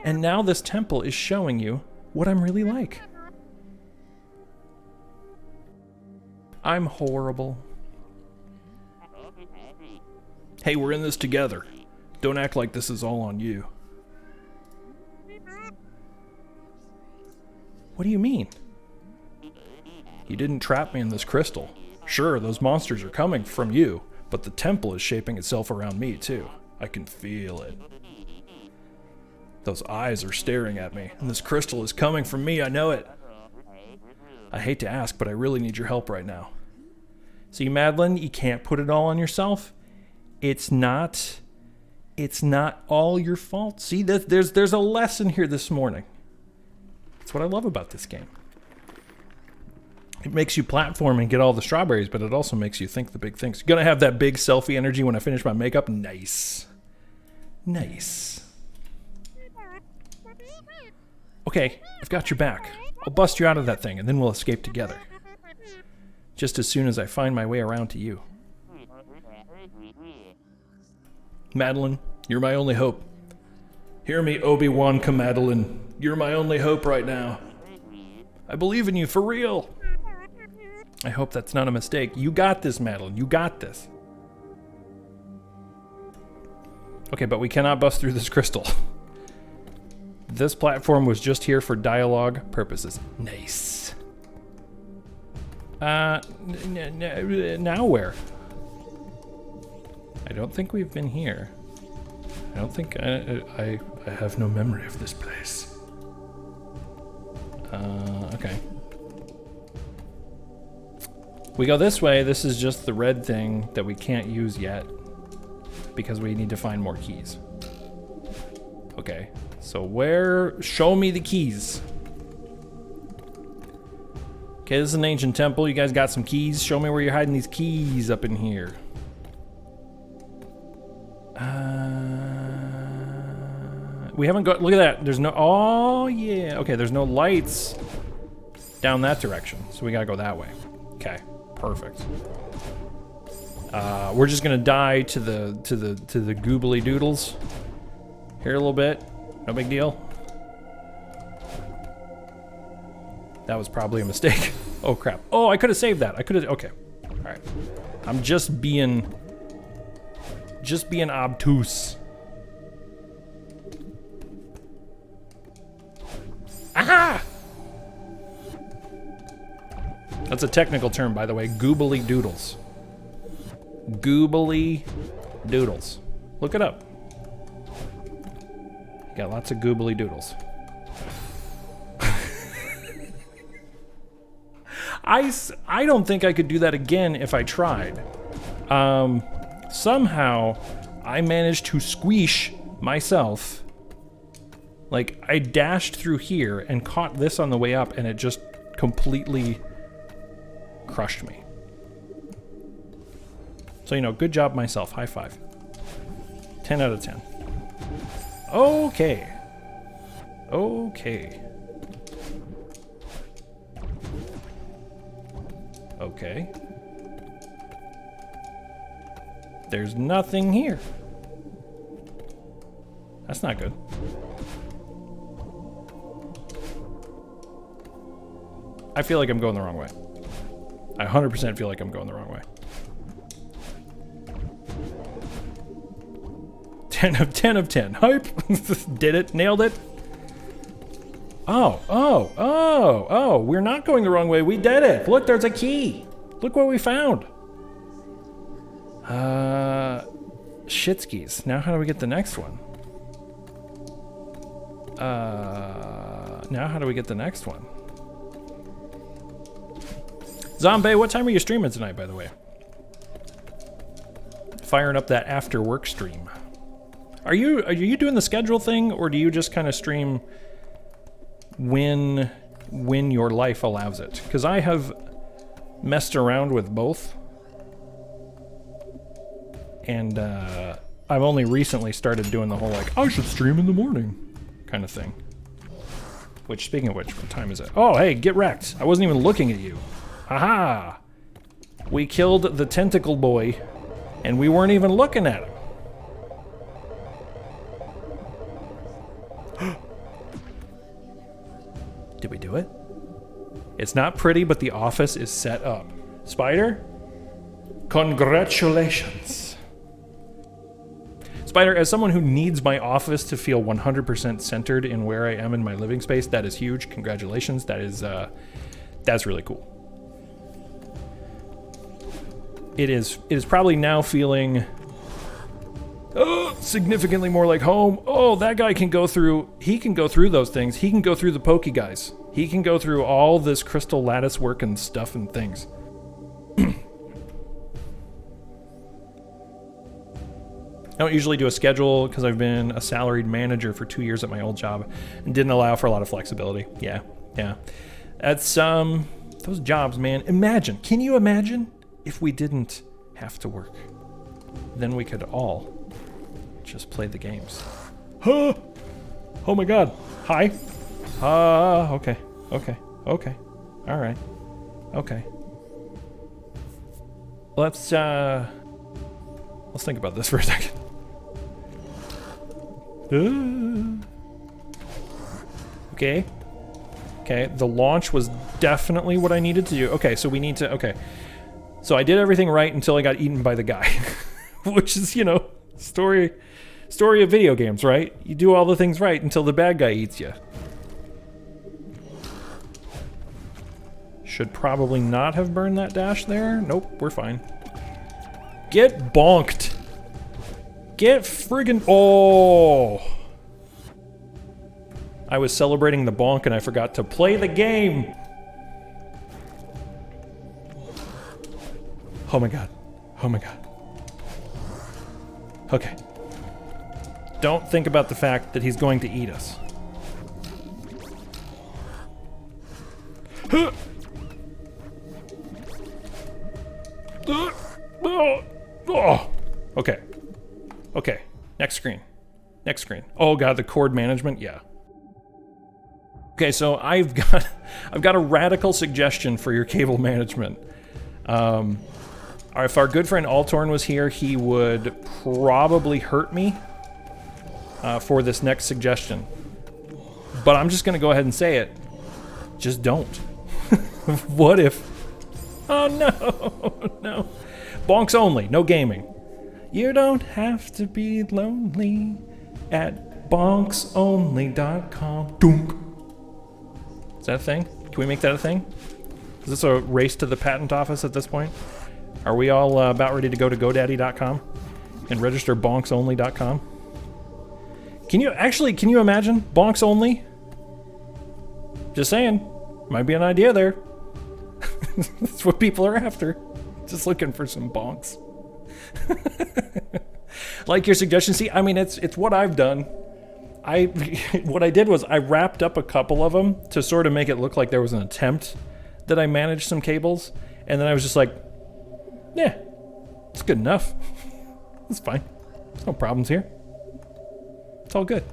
And now this temple is showing you what I'm really like. I'm horrible. Hey, we're in this together. Don't act like this is all on you. What do you mean? You didn't trap me in this crystal. Sure, those monsters are coming from you, but the temple is shaping itself around me too. I can feel it. Those eyes are staring at me, and this crystal is coming from me, I know it. I hate to ask, but I really need your help right now. See, Madeline, you can't put it all on yourself. It's not all your fault. See, there's a lesson here this morning. That's what I love about this game. It makes you platform and get all the strawberries, but it also makes you think the big things. Gonna have that big selfie energy when I finish my makeup. Nice. Nice. Okay, I've got your back. I'll bust you out of that thing, and then we'll escape together. Just as soon as I find my way around to you. Madeline, you're my only hope. Hear me, Obi-Wan Madeline. You're my only hope right now. I believe in you, for real. I hope that's not a mistake. You got this, Madeline. You got this. Okay, but we cannot bust through this crystal. This platform was just here for dialogue purposes. Nice. Now where? I don't think we've been here. I don't think I have no memory of this place. Okay. We go this way. This is just the red thing that we can't use yet because we need to find more keys. Okay. So where? Show me the keys. Okay, this is an ancient temple. You guys got some keys? Show me where you're hiding these keys up in here. We haven't got, look at that. There's no, oh yeah. Okay, there's no lights down that direction. So we gotta go that way. Okay, perfect. We're just gonna die to the goobly doodles here a little bit. No big deal. That was probably a mistake. Oh crap. Oh, I could have saved that. I could have, okay. All right. I'm just being obtuse. Aha! That's a technical term, by the way. Goobly doodles. Goobly doodles. Look it up. Got lots of goobly doodles. I don't think I could do that again if I tried. Somehow, I managed to squeeze myself. Like, I dashed through here and caught this on the way up, and it just completely crushed me. So, you know, good job myself. High five. 10 out of 10. Okay. Okay. Okay. There's nothing here. That's not good. I feel like I'm going the wrong way. I 100% feel like I'm going the wrong way. 10 of 10. Hype. Did it. Nailed it. Oh, we're not going the wrong way. We did it. Look, there's a key. Look what we found. Shitskis. Now how do we get the next one? Now how do we get the next one? Zombie, what time are you streaming tonight, by the way? Firing up that after work stream. Are you doing the schedule thing, or do you just kind of stream when your life allows it? Because I have messed around with both, and I've only recently started doing the whole like I should stream in the morning kind of thing. Which, speaking of which, what time is it? Oh, hey, get wrecked! I wasn't even looking at you. Haha! We killed the tentacle boy, and we weren't even looking at him. Did we do it? It's not pretty, but the office is set up. Spider? Congratulations. Spider, as someone who needs my office to feel 100% centered in where I am in my living space, that is huge. Congratulations. That is, that's really cool. It is probably now feeling significantly more like home. Oh, that guy can go through, he can go through those things. He can go through the pokey guys. He can go through all this crystal lattice work and stuff and things. I don't usually do a schedule because I've been a salaried manager for 2 years at my old job and didn't allow for a lot of flexibility. Yeah. That's, those jobs, man. Imagine, can you imagine if we didn't have to work? Then we could all just play the games. Huh? Oh my God. Hi. Okay. okay. All right. Okay. Let's think about this for a second. Okay. Okay, the launch was definitely what I needed to do. Okay, so we need to, okay. So I did everything right until I got eaten by the guy. Which is, you know, story of video games, right? You do all the things right until the bad guy eats you. Should probably not have burned that dash there. Nope, we're fine. Get bonked. Get friggin', oh. I was celebrating the bonk and I forgot to play the game. Oh my god. Oh my god. Okay. Don't think about the fact that he's going to eat us. Okay. Okay. Next screen. Next screen. Oh god, the cord management, yeah. Okay, so I've got a radical suggestion for your cable management. If our good friend Altorn was here, he would probably hurt me for this next suggestion. But I'm just gonna go ahead and say it. Just don't. What if? Oh no, no. Bonks only, no gaming. You don't have to be lonely at bonksonly.com. Dunk. Is that a thing? Can we make that a thing? Is this a race to the patent office at this point? Are we all about ready to go to GoDaddy.com and register bonksonly.com? Can you imagine bonks only? Just saying, might be an idea there. That's what people are after. Just looking for some bonks. Like your suggestion. See, I mean, it's what I've done. What I did was I wrapped up a couple of them to sort of make it look like there was an attempt that I managed some cables, and then I was just like, yeah, it's good enough. It's fine. There's no problems here. It's all good.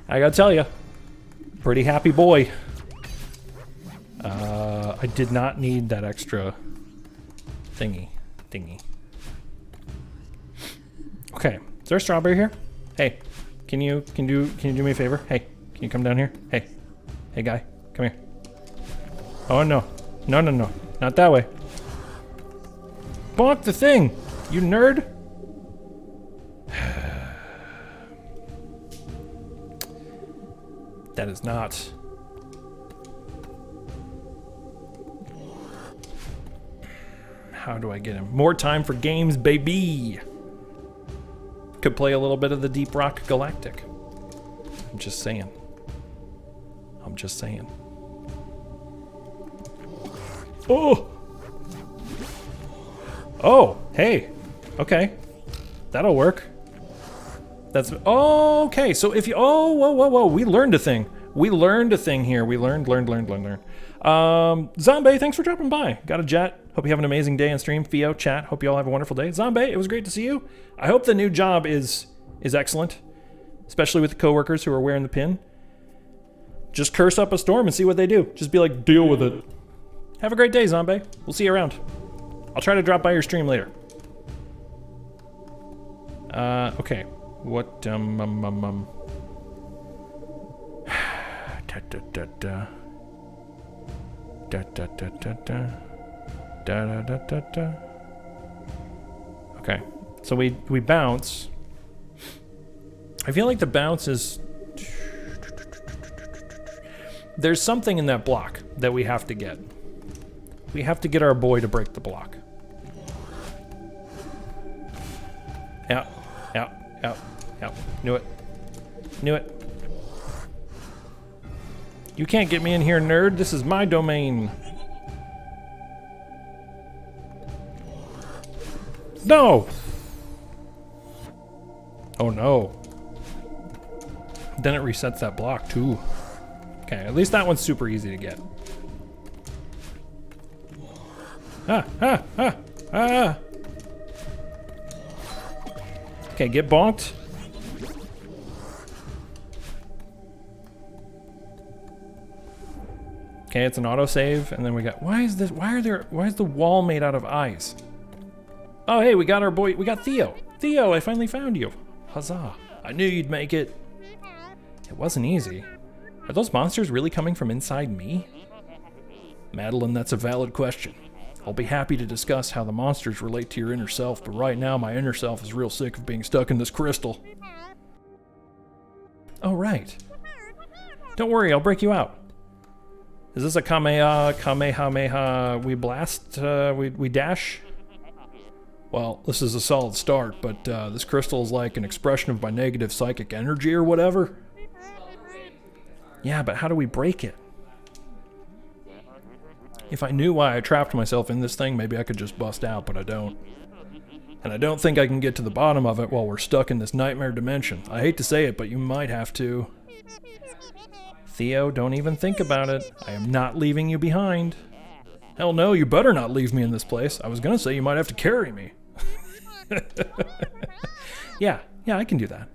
I gotta tell you, pretty happy boy. I did not need that extra thingy. Okay, is there a strawberry here? Hey, can you do me a favor? Hey, can you come down here? Hey, guy, come here. Oh no, no, not that way. Bonk the thing, you nerd. That is not. How do I get him? More time for games, baby. Could play a little bit of the Deep Rock Galactic. I'm just saying. Oh! Oh, hey. Okay. That'll work. That's, oh, okay. So if you, oh, whoa. We learned a thing. We learned a thing here. We learned. Zombie, thanks for dropping by. Got a jet. Hope you have an amazing day on stream. Theo, chat, hope you all have a wonderful day. Zombie, it was great to see you. I hope the new job is excellent, especially with the coworkers who are wearing the pin. Just curse up a storm and see what they do. Just be like, deal with it. Have a great day, Zombie. We'll see you around. I'll try to drop by your stream later. Okay. What, Okay, so we bounce. I feel like the bounce is... There's something in that block that we have to get. We have to get our boy to break the block. Yeah. Knew it. You can't get me in here, nerd. This is my domain. No! Oh no. Then it resets that block too. Okay, at least that one's super easy to get. Ah! Okay, get bonked. Okay, it's an autosave, and then we got, why is the wall made out of eyes? Oh, hey, we got our boy, we got Theo. Theo, I finally found you. Huzzah. I knew you'd make it. It wasn't easy. Are those monsters really coming from inside me? Madeline, that's a valid question. I'll be happy to discuss how the monsters relate to your inner self, but right now my inner self is real sick of being stuck in this crystal. Oh, right. Don't worry, I'll break you out. Is this a Kamehameha, we blast, we dash? Well, this is a solid start, but this crystal is like an expression of my negative psychic energy or whatever. Yeah, but how do we break it? If I knew why I trapped myself in this thing, maybe I could just bust out, but I don't. And I don't think I can get to the bottom of it while we're stuck in this nightmare dimension. I hate to say it, but you might have to. Theo, don't even think about it. I am not leaving you behind. Hell no, you better not leave me in this place. I was gonna say you might have to carry me. Yeah, I can do that.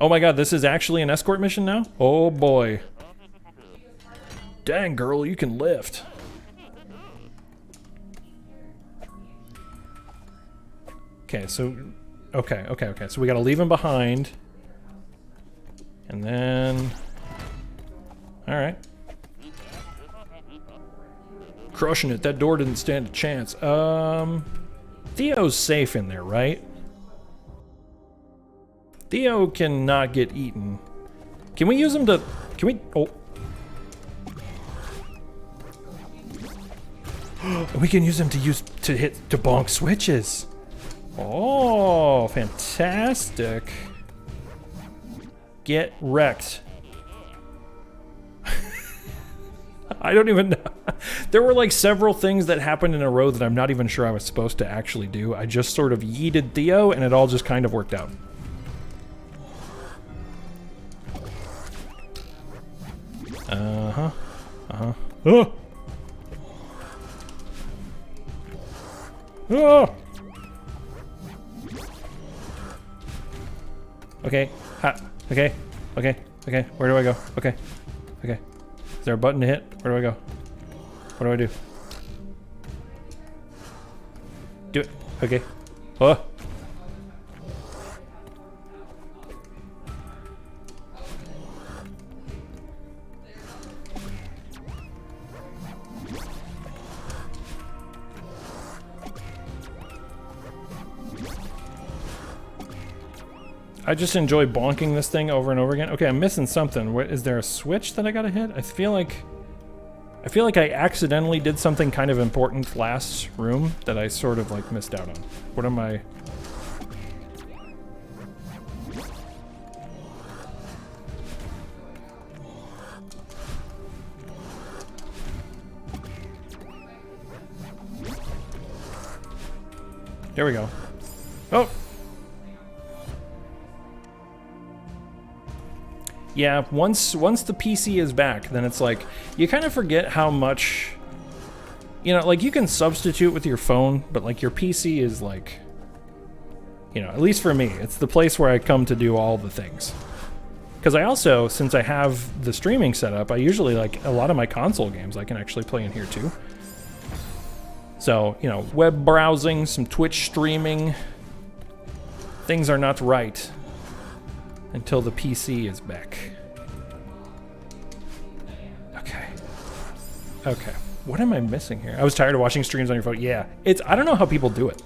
Oh my god, this is actually an escort mission now? Oh boy. Dang girl, you can lift. Okay, so... Okay. So we gotta leave him behind. And then... Alright. Crushing it. That door didn't stand a chance. Theo's safe in there, right? Theo cannot get eaten. Can we use him to... Can we... Oh. We can use him to bonk switches. Oh, fantastic. Get wrecked. I don't even know. There were like several things that happened in a row that I'm not even sure I was supposed to actually do. I just sort of yeeted Theo and it all just kind of worked out. Oh! Oh! Okay. Ha. Okay. Where do I go? Okay. Is there a button to hit? Where do I go? What do I do? Do it. Okay. Oh! I just enjoy bonking this thing over and over again. Okay, I'm missing something. What, is there a switch that I gotta hit? I feel like I accidentally did something kind of important last room that I sort of like missed out on. What am I? There we go. Oh! Yeah, once the PC is back, then it's like, you kind of forget how much, you know, like you can substitute with your phone, but like your PC is like, you know, at least for me, it's the place where I come to do all the things. Because I also, since I have the streaming set up, I usually like a lot of my console games I can actually play in here too. So, you know, web browsing, some Twitch streaming, things are not right until the PC is back. Okay. What am I missing here? I was tired of watching streams on your phone. Yeah, I don't know how people do it.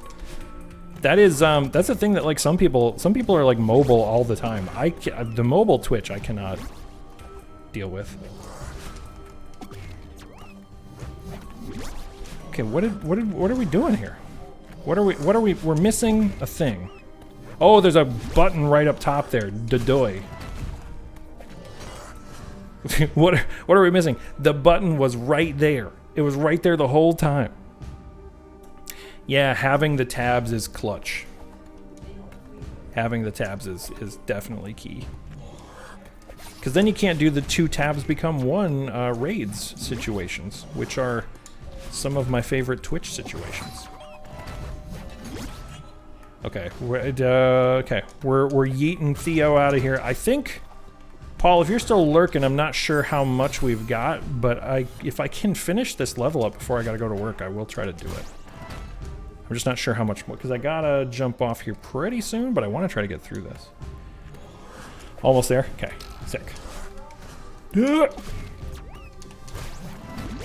That is, that's a thing that like some people are like mobile all the time. The mobile Twitch I cannot deal with. Okay, what are we doing here? We're missing a thing. Oh, there's a button right up top there. Dodoy. What are we missing? The button was right there. It was right there the whole time. Yeah, having the tabs is clutch. Having the tabs is definitely key. Because then you can't do the 2 tabs become 1 raids situations, which are some of my favorite Twitch situations. Okay, we're yeeting Theo out of here. I think Paul, if you're still lurking, I'm not sure how much we've got, but if I can finish this level up before I gotta go to work, I will try to do it. I'm just not sure how much more, because I gotta jump off here pretty soon, but I want to try to get through this. Almost there? Okay, sick. Yeah,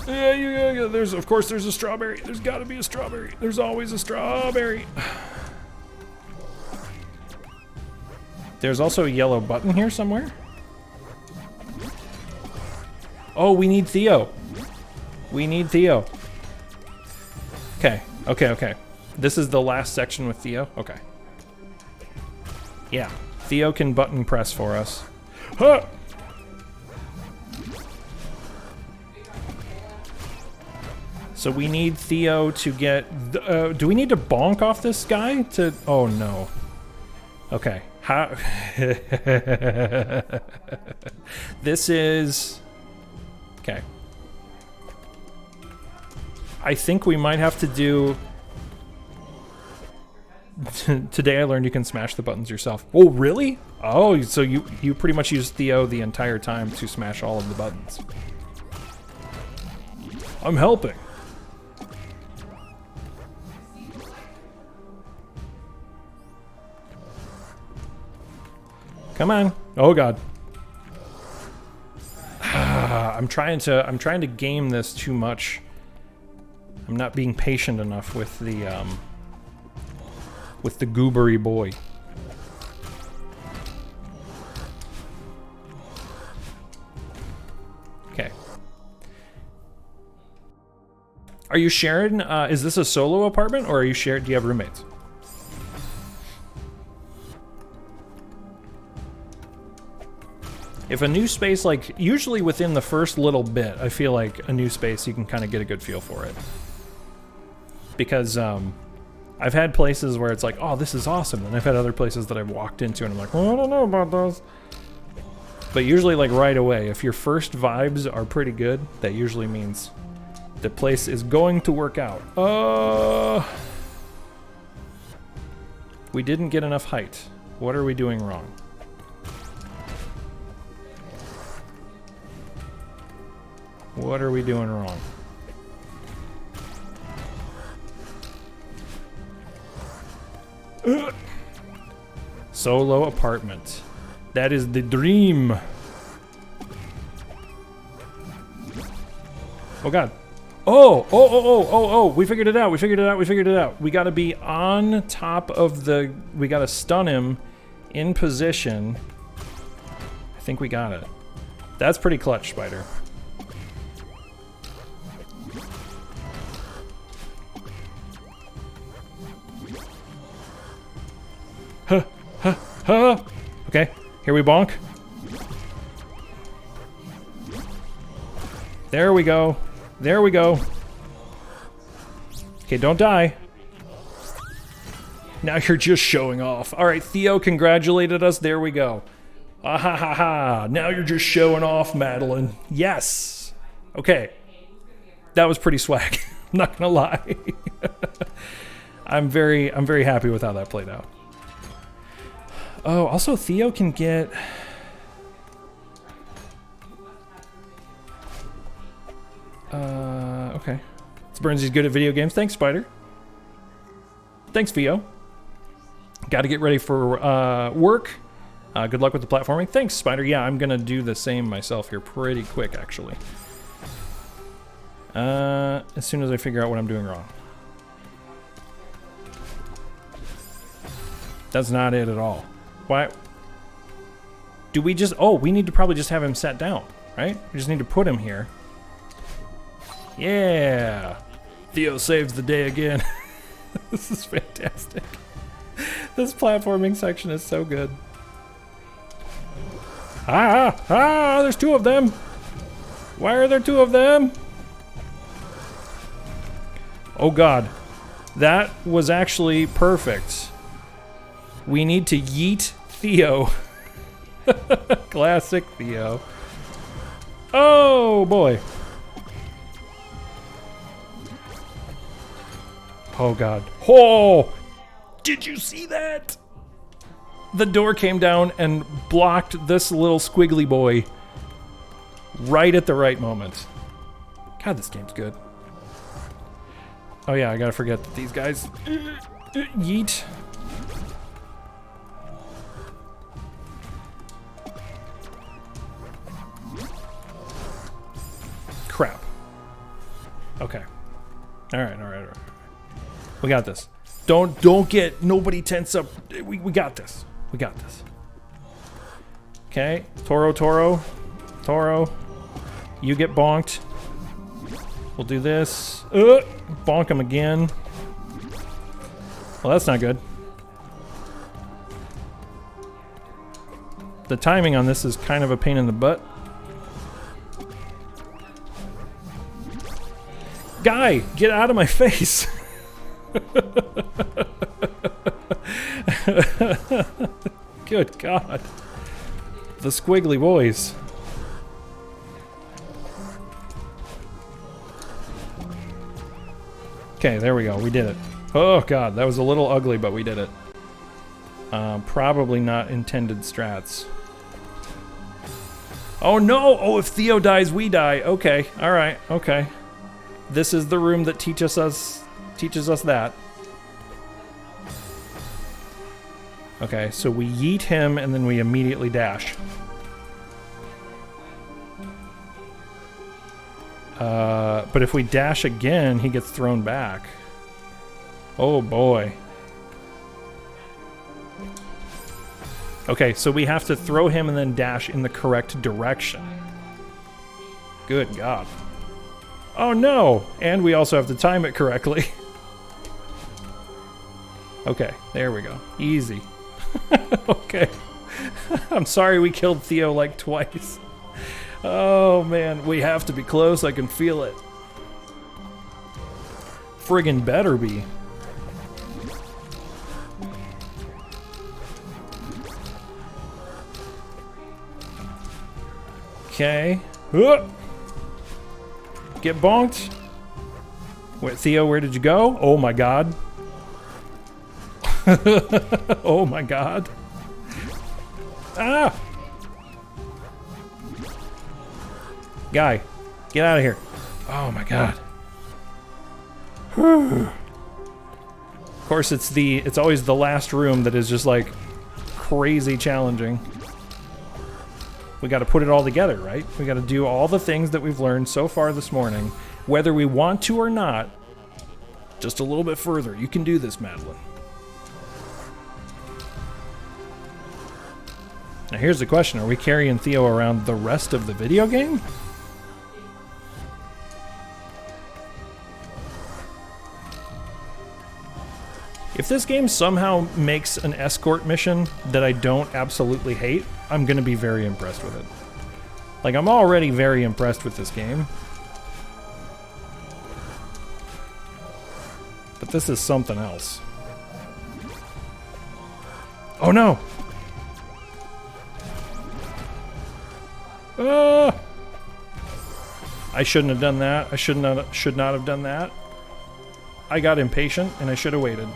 of course there's a strawberry. There's gotta be a strawberry. There's always a strawberry. There's also a yellow button here somewhere. Oh, we need Theo. We need Theo. Okay, okay. This is the last section with Theo? Okay. Yeah, Theo can button press for us. Huh! So we need Theo to get... do we need to bonk off this guy to... Oh, no. Okay. How... This is... Okay. I think we might have to do... Today I learned you can smash the buttons yourself. Oh, really? Oh, so you pretty much use Theo the entire time to smash all of the buttons. I'm helping. Come on. Oh god. I'm trying to game this too much. I'm not being patient enough with the goobery boy. Okay. Are you sharing? Is this a solo apartment, or are you shared? Do you have roommates? If a new space, like, usually within the first little bit, I feel like a new space, you can kind of get a good feel for it. Because, I've had places where it's like, oh, this is awesome. And I've had other places that I've walked into and I'm like, oh, I don't know about those. But usually, like, right away, if your first vibes are pretty good, that usually means the place is going to work out. We didn't get enough height. What are we doing wrong? What are we doing wrong? Solo apartment. That is the dream. Oh god. Oh, we figured it out. We figured it out. We gotta be on top of the... We gotta stun him in position. I think we got it. That's pretty clutch, Spider. Okay, here we bonk. There we go. There we go. Okay, don't die. Now you're just showing off. All right, Theo congratulated us. There we go. Ah ha ha ha. Now you're just showing off, Madeline. Yes. Okay. That was pretty swag. I'm not gonna lie. I'm very happy with how that played out. Oh, also Theo can get... okay. Burnsy's good at video games. Thanks, Spider. Thanks, Theo. Got to get ready for work. Good luck with the platforming. Thanks, Spider. Yeah, I'm going to do the same myself here pretty quick, actually. As soon as I figure out what I'm doing wrong. That's not it at all. Why? Do we just... Oh, we need to probably just have him sat down, right? We just need to put him here. Yeah. Theo saves the day again. This is fantastic. This platforming section is so good. There's two of them. Why are there two of them? Oh god. That was actually perfect. We need to yeet Theo. Classic Theo. Oh boy. Oh god. Oh! Did you see that? The door came down and blocked this little squiggly boy right at the right moment. God, this game's good. Oh yeah, I gotta forget that these guys... Yeet. Crap. Okay. Alright. We got this. Don't get nobody tense up. We got this. We got this. Okay. Toro. You get bonked. We'll do this. Bonk him again. Well, that's not good. The timing on this is kind of a pain in the butt. Guy, get out of my face. Good God. The squiggly boys. Okay, there we go. We did it. Oh God, that was a little ugly, but we did it. Probably not intended strats. Oh no! Oh, if Theo dies, we die. Okay, alright, okay. This is the room that teaches us that. Okay, so we yeet him and then we immediately dash. But if we dash again, he gets thrown back. Oh boy. Okay, so we have to throw him and then dash in the correct direction. Good God. Oh no! And we also have to time it correctly. Okay, there we go. Easy. Okay. I'm sorry we killed Theo like twice. Oh man, we have to be close. I can feel it. Friggin' better be. Okay. Get bonked. Wait, Theo, where did you go? Oh my God. Oh my God. Ah! Guy, get out of here. Oh my God. Of course, it's always the last room that is just like crazy challenging. We got to put it all together, right? We got to do all the things that we've learned so far this morning, whether we want to or not. Just a little bit further. You can do this, Madeline. Now here's the question. Are we carrying Theo around the rest of the video game? If this game somehow makes an escort mission that I don't absolutely hate, I'm gonna be very impressed with it. Like, I'm already very impressed with this game. But this is something else. Oh no! I shouldn't have done that. I should not have done that. I got impatient and I should have waited.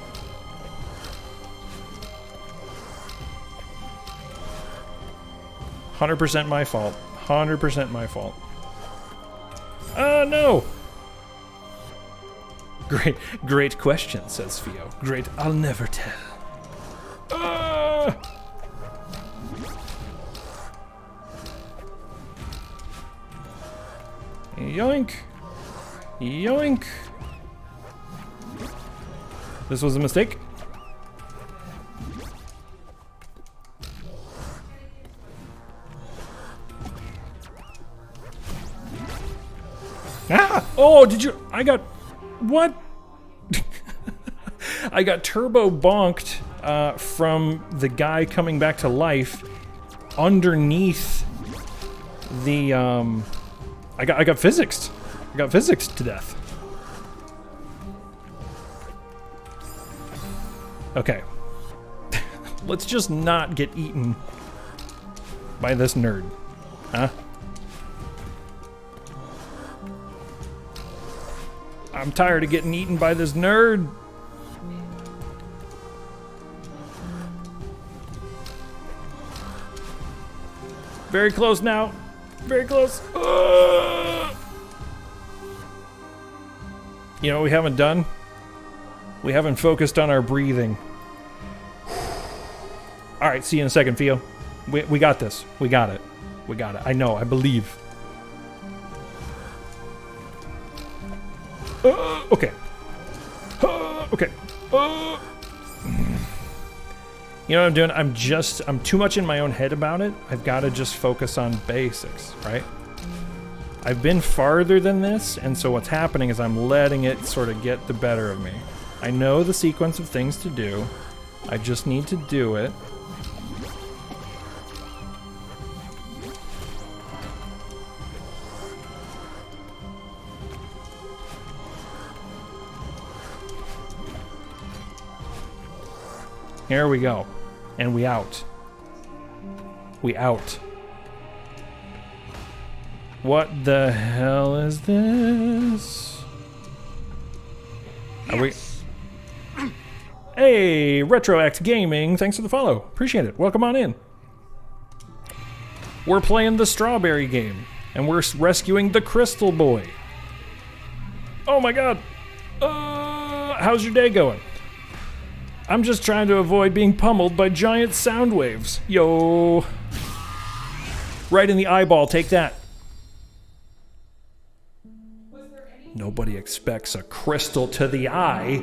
"100% my fault. 100% my fault." No! Great question, says Theo. Great, I'll never tell. Yoink! Yoink! This was a mistake. Ah! Oh, did you... I got... What? I got turbo bonked from the guy coming back to life underneath the... I got physicsed. I got physicsed to death. Okay. Let's just not get eaten by this nerd. Huh? I'm tired of getting eaten by this nerd. Very close now. Very close. You know what we haven't done? We haven't focused on our breathing. All right, see you in a second, Theo. We got this. We got it. We got it. I know. I believe. Okay. Okay. You know what I'm doing? I'm too much in my own head about it. I've got to just focus on basics, right? I've been farther than this, and so what's happening is I'm letting it sort of get the better of me. I know the sequence of things to do. I just need to do it. Here we go. And we out. We out. What the hell is this? Are we... Hey, RetroX Gaming, thanks for the follow. Appreciate it. Welcome on in. We're playing the strawberry game, and we're rescuing the Crystal Boy. Oh my god. How's your day going? I'm just trying to avoid being pummeled by giant sound waves. Yo. Right in the eyeball, take that. Nobody expects a crystal to the eye.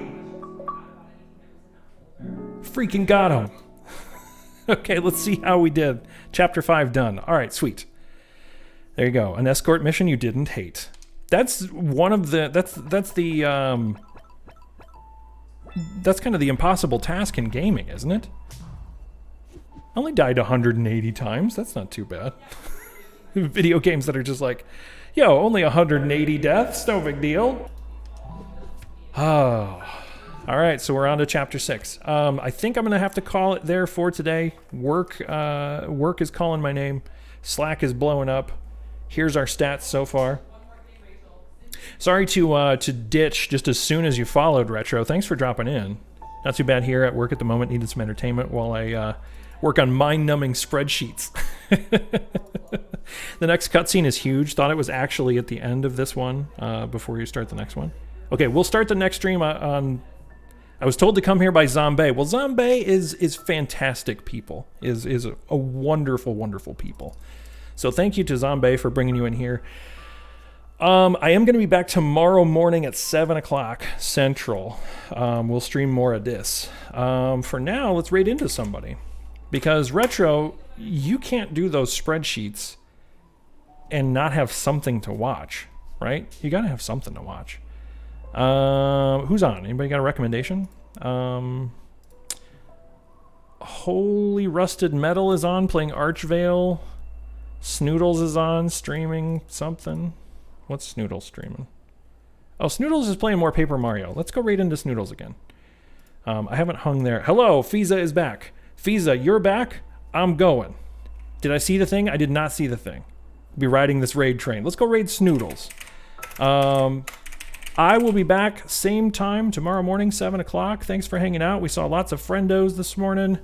Freaking got him. Okay, let's see how we did. Chapter 5 done. All right, sweet. There you go. An escort mission you didn't hate. That's one of the... That's kind of the impossible task in gaming, isn't it? I only died 180 times. That's not too bad. Video games that are just like, yo, only 180 deaths, no big deal. Oh. All right, so we're on to chapter 6. I think I'm going to have to call it there for today. Work is calling my name. Slack is blowing up. Here's our stats so far. Sorry to ditch just as soon as you followed, Retro. Thanks for dropping in. Not too bad here at work at the moment. Needed some entertainment while I work on mind-numbing spreadsheets. The next cutscene is huge. Thought it was actually at the end of this one before you start the next one. Okay, we'll start the next stream on... I was told to come here by Zombie. Well, Zombie is fantastic people. Is a wonderful, wonderful people. So thank you to Zombie for bringing you in here. I am going to be back tomorrow morning at 7 o'clock Central. We'll stream more of this. For now, let's raid into somebody. Because Retro, you can't do those spreadsheets and not have something to watch, right? You got to have something to watch. Who's on? Anybody got a recommendation? Holy Rusted Metal is on, playing Archvale. Snoodles is on, streaming something. What's Snoodles streaming? Oh, Snoodles is playing more Paper Mario. Let's go raid into Snoodles again. I haven't hung there. Hello, Fiza is back. Fiza, you're back? I'm going. Did I see the thing? I did not see the thing. I'll be riding this raid train. Let's go raid Snoodles. I will be back same time tomorrow morning, 7 o'clock. Thanks for hanging out. We saw lots of friendos this morning.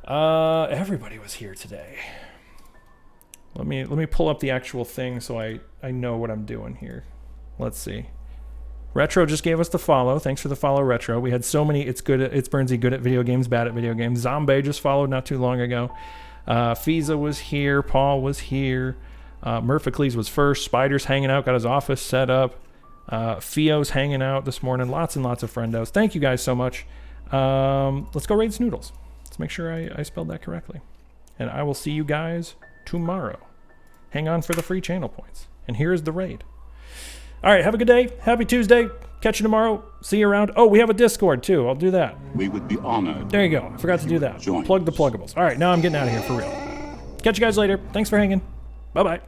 Everybody was here today. Let me pull up the actual thing so I know what I'm doing here. Let's see. Retro just gave us the follow. Thanks for the follow, Retro. We had so many. It's Burnsy, good at video games, bad at video games. Zombie just followed not too long ago. Fiza was here. Paul was here. Murphicles was first. Spider's hanging out. Got his office set up. Fio's hanging out this morning. Lots and lots of friendos. Thank you guys so much. Let's go raid Snoodles. Let's make sure I spelled that correctly. And I will see you guys tomorrow. Hang on for the free channel points. And here is the raid. All right, have a good day. Happy Tuesday. Catch you tomorrow. See you around. Oh, we have a Discord too. I'll do that. We would be honored. There you go. I forgot to do that. Plug the pluggables. All right, now I'm getting out of here for real. Catch you guys later. Thanks for hanging. Bye-bye.